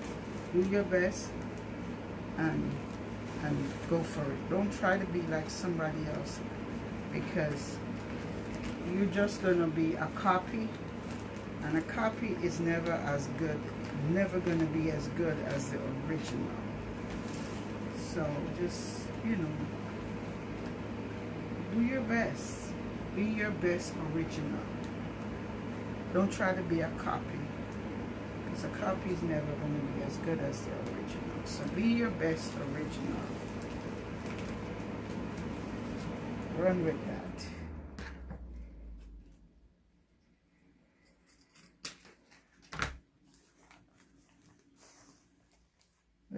Do your best and go for it. Don't try to be like somebody else, because you're just gonna be a copy, and a copy is never as good, never gonna be as good as the original. So just, you know, do your best. Be your best original. Don't try to be a copy, because a copy is never going to be as good as the original. So be your best original. Run with that.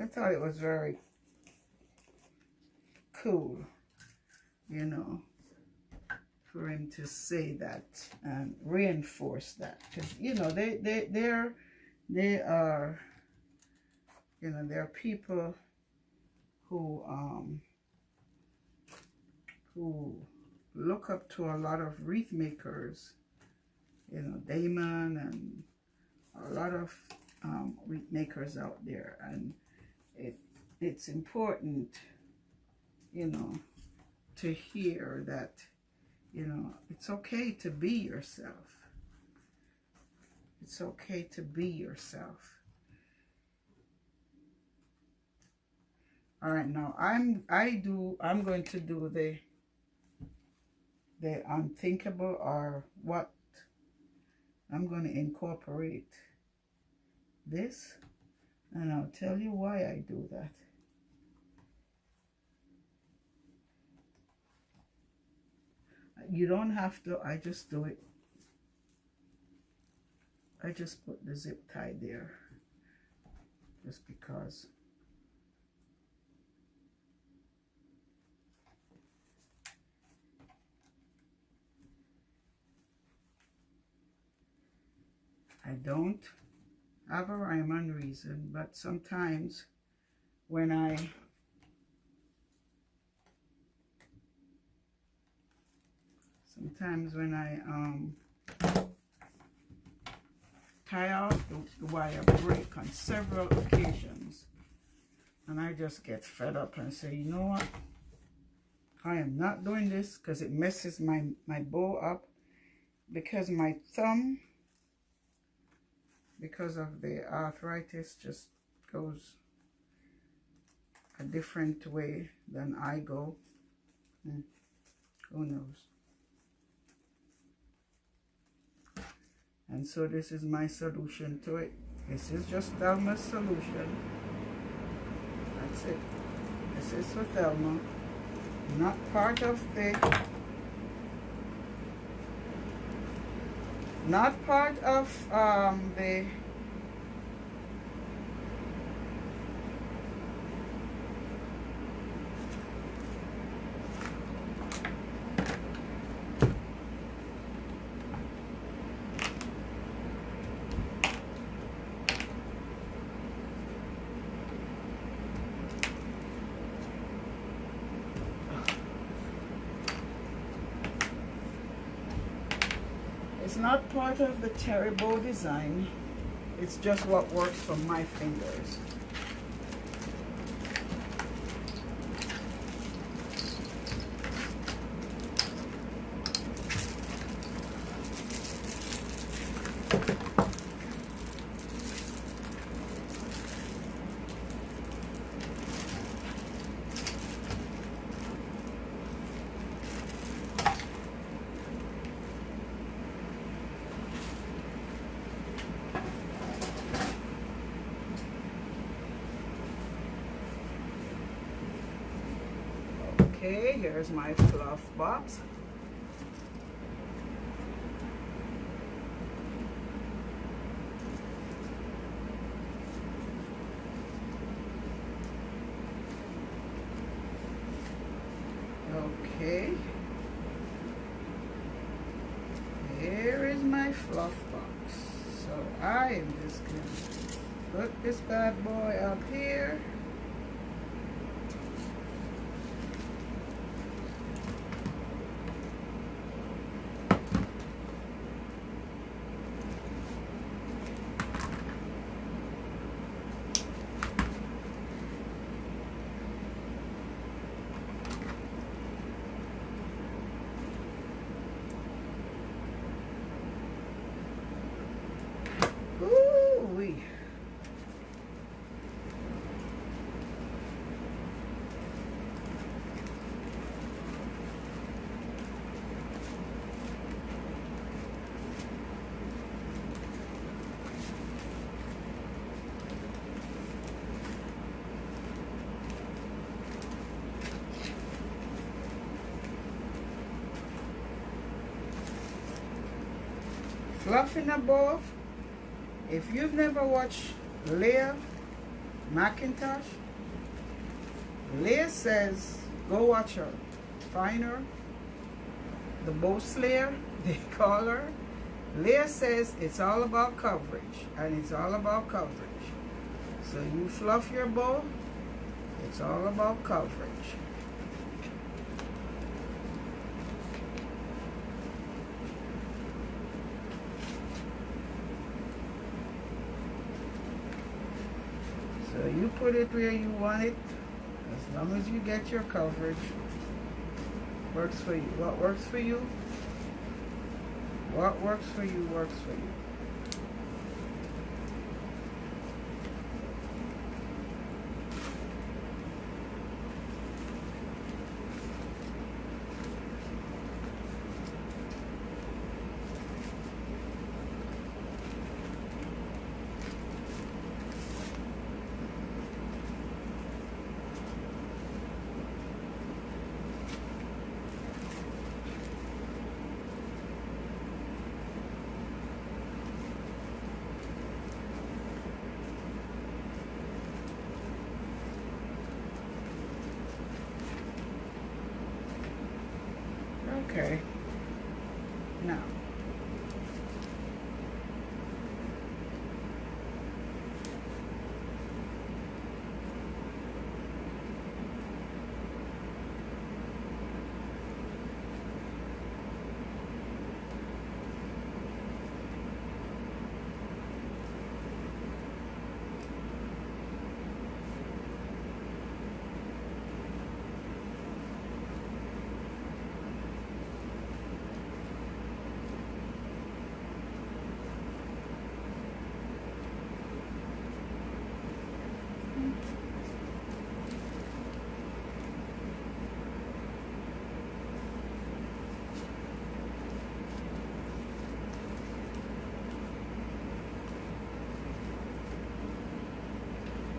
I thought it was very cool, you know, for him to say that and reinforce that, because you know they are, you know, there are people who look up to a lot of wreath makers, you know, Damon and a lot of wreath makers out there, and it's important, you know, to hear that, you know, it's okay to be yourself. It's okay to be yourself. All right, now I'm going to do the unthinkable, or what. I'm going to incorporate this, and I'll tell you why I do that. You don't have to, I just do it. I just put the zip tie there, just because. I don't have a rhyme and reason, but sometimes when I tie off the wire break on several occasions, and I just get fed up and say, you know what, I am not doing this, because it messes my bow up, because my thumb, because of the arthritis, just goes a different way than I go. Who knows? And so this is my solution to it. This is just Thelma's solution. That's it. This is for Thelma. Not part of the It's not part of the terry bow design. It's just what works for my fingers. Okay, here's my fluff box. Okay, here is my fluff box. So I am just going to put this bad boy up here. Ooh-wee. Fluffing a bow. If you've never watched Leah McIntosh, Leah says, go watch her. Find her. The bow slayer, they call her. Leah says it's all about coverage, and it's all about coverage. So you fluff your bow, it's all about coverage. So you put it where you want it, as long as you get your coverage. Works for you. What works for you? What works for you works for you. Okay. Now.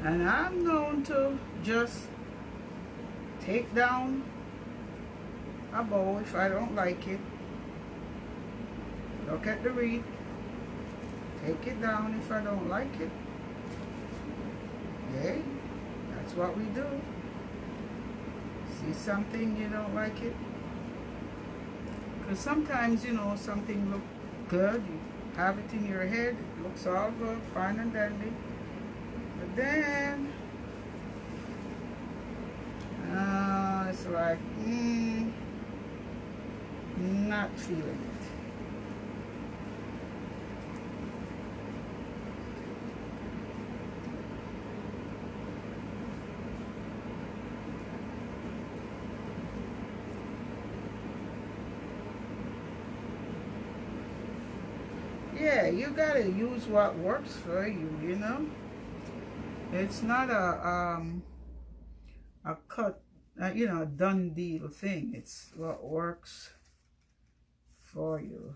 And I'm known to just take down a bow if I don't like it. Look at the wreath. Take it down if I don't like it. Okay, that's what we do. See something you don't like it? Because sometimes, you know, something looks good. You have it in your head. It looks all good, fine and dandy. But then, it's like, not feeling it. Yeah, you gotta use what works for you, you know? It's not a cut, you know, a done deal thing. It's what works for you.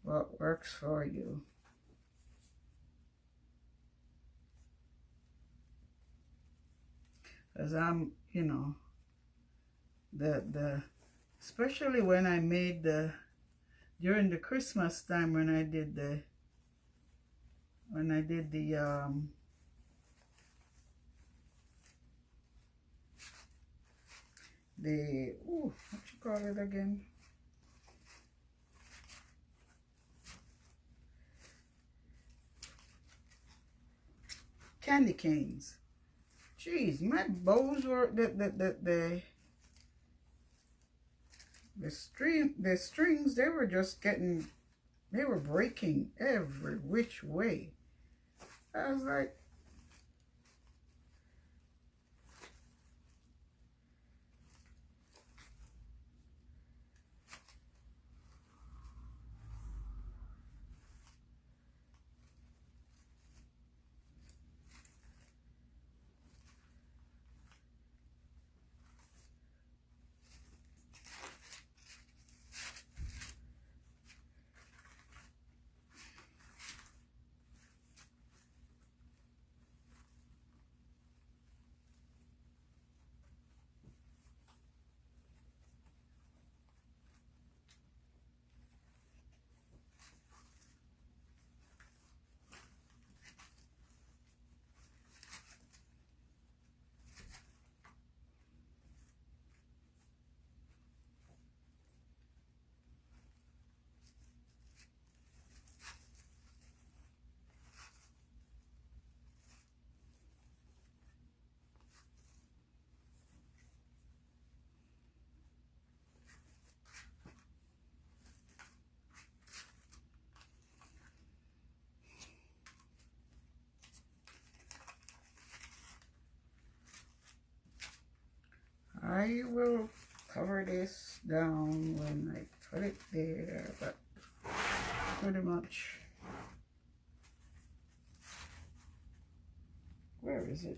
What works for you. Because I'm, you know, the especially when I made the during the Christmas time when I did the ooh, what you call it again? Candy canes. Jeez, my bows were the strings, they were just getting, they were breaking every which way. I was like, I will cover this down when I put it there, but pretty much, where is it?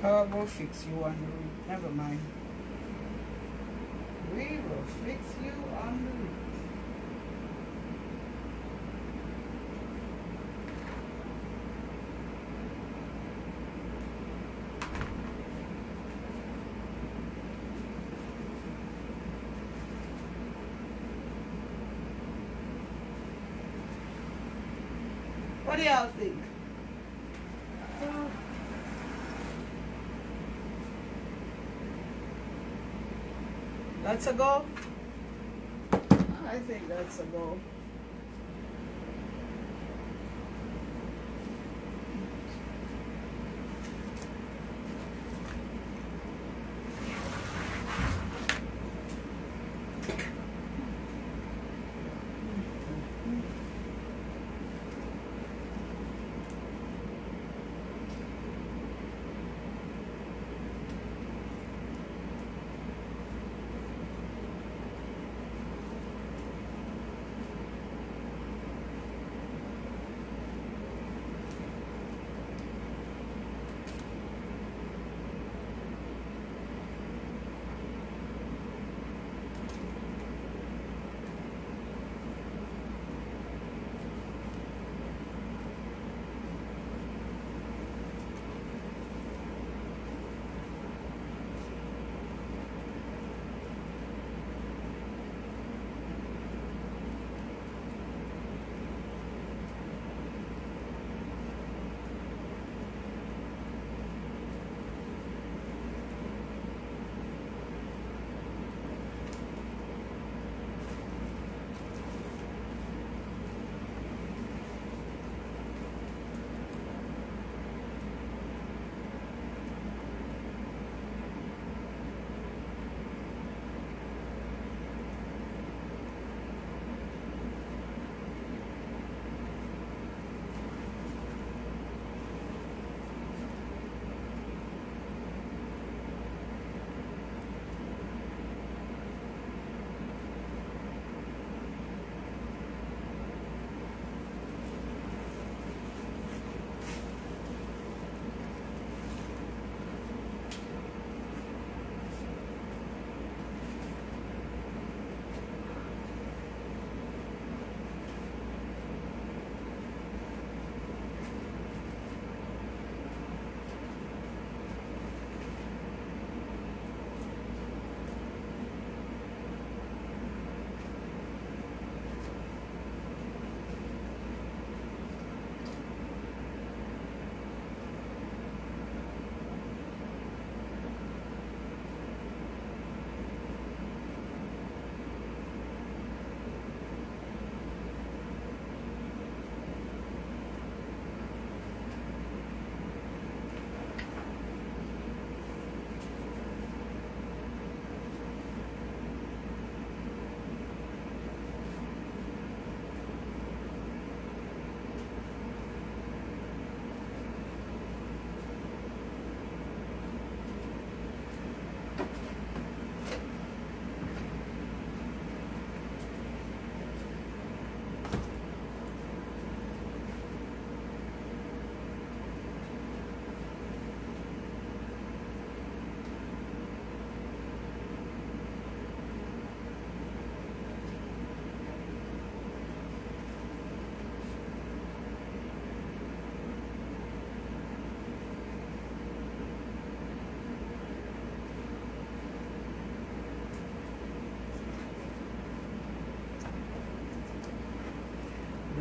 Oh, we'll fix you on the roof. Never mind. We will fix you on the roof. What do y'all think? That's a go? I think that's a go.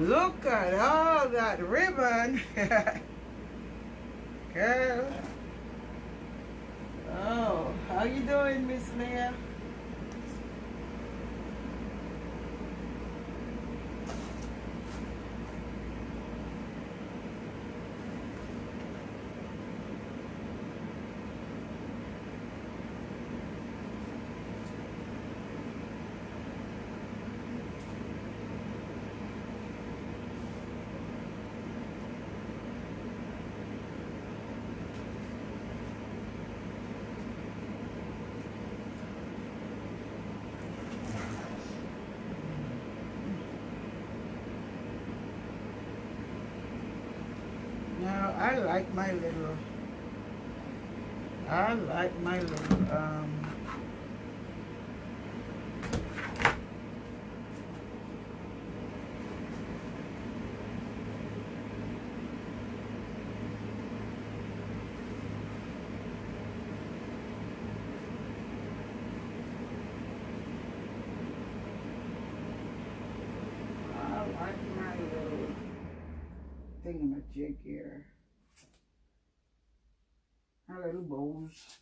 Look at all that ribbon. Girl. Oh, how you doing, Miss Leah? Now I like my little thingamajig here. Our little bows.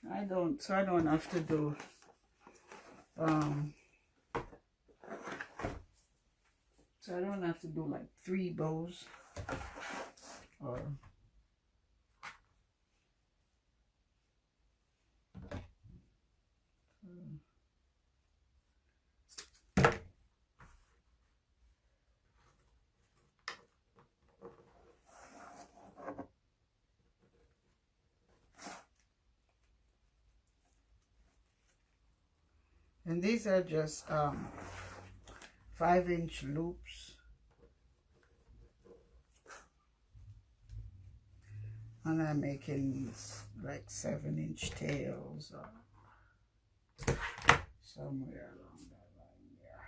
I don't have to do so I don't have to do like 3 bows or and these are just 5-inch loops, and I'm making like 7-inch tails or somewhere along that line there.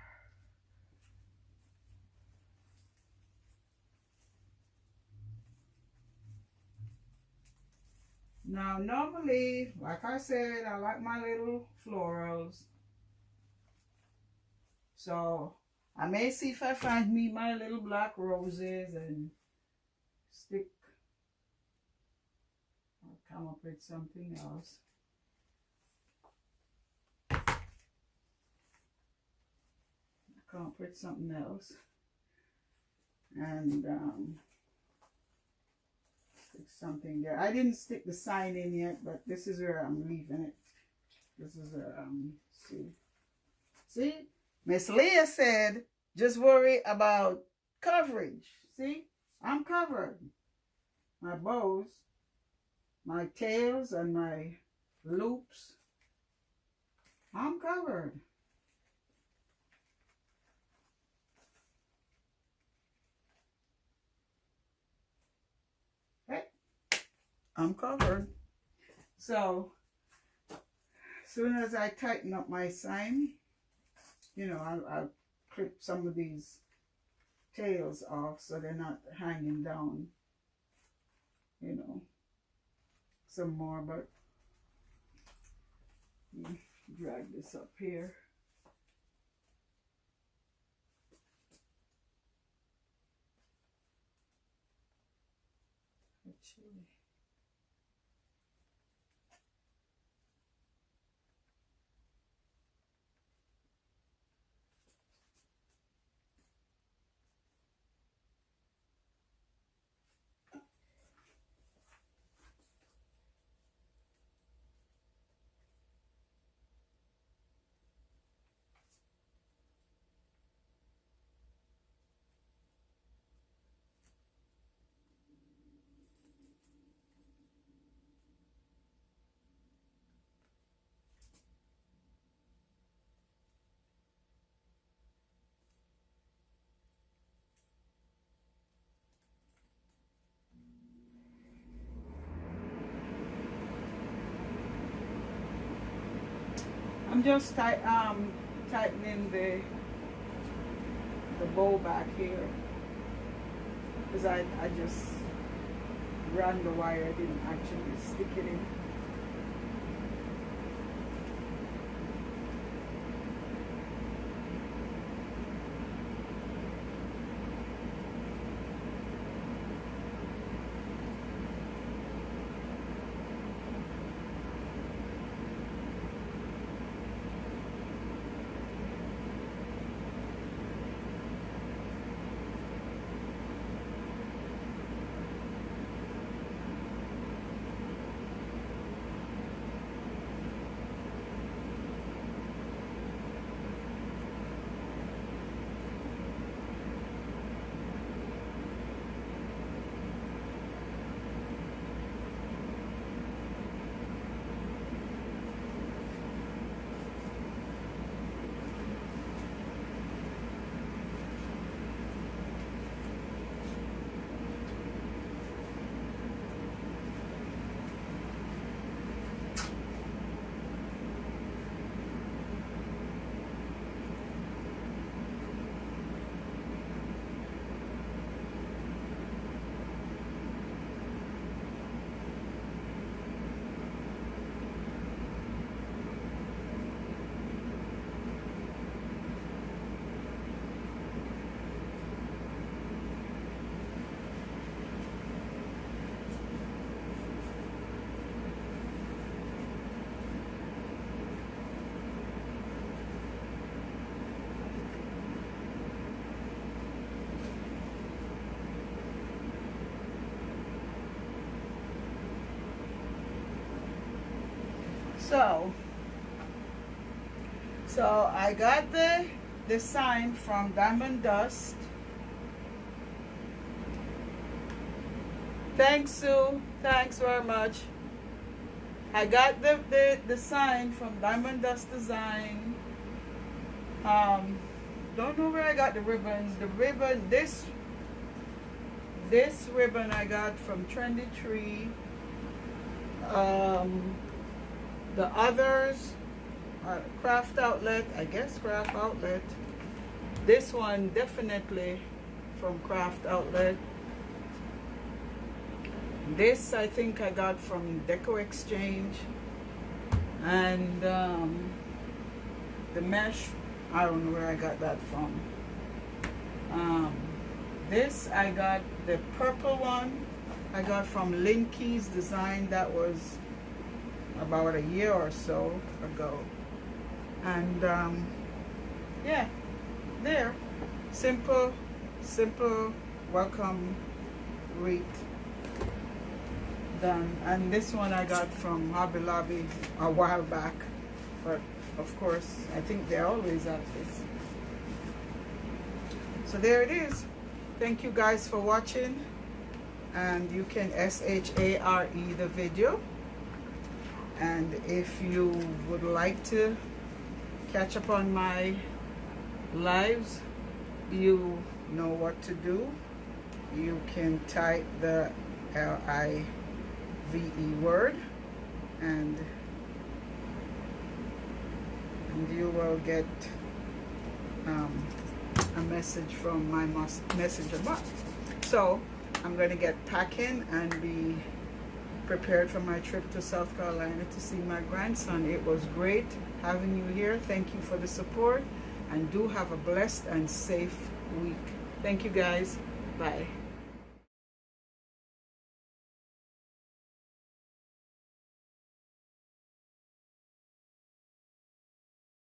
Now normally, like I said, I like my little florals. So I may see if I find me my little black roses and stick or come up with something else. Come up with something else. And stick something there. I didn't stick the sign in yet, but this is where I'm leaving it. This is see? Miss Leah said, just worry about coverage. See, I'm covered. My bows, my tails, and my loops, I'm covered. Hey, I'm covered. So, as soon as I tighten up my sign, you know, I'll clip some of these tails off so they're not hanging down, you know, some more, but drag this up here. Actually, I'm just tightening the bow back here. because I just ran the wire, I didn't actually stick it in. So I got the sign from Diamond Dust. Thanks, Sue. Thanks very much. I got the sign from Diamond Dust Design. Don't know where I got the ribbons. The ribbon, this ribbon I got from Trendy Tree. The others are Craft Outlet, I guess Craft Outlet. This one definitely from Craft Outlet. This I think I got from Deco Exchange. And the mesh, I don't know where I got that from. This I got, the purple one I got from Lynn Key's Design. That was about a year or so ago. And yeah, there, simple welcome wreath done. And this one I got from Hobby Lobby a while back, but of course I think they always have this. So there it is. Thank you guys for watching, and you can share the video. And if you would like to catch up on my lives, you know what to do. You can type the LIVE word, and you will get a message from my messenger box. So I'm going to get packing and be prepared for my trip to South Carolina to see my grandson. It was great having you here. Thank you for the support, and do have a blessed and safe week. Thank you guys. Bye.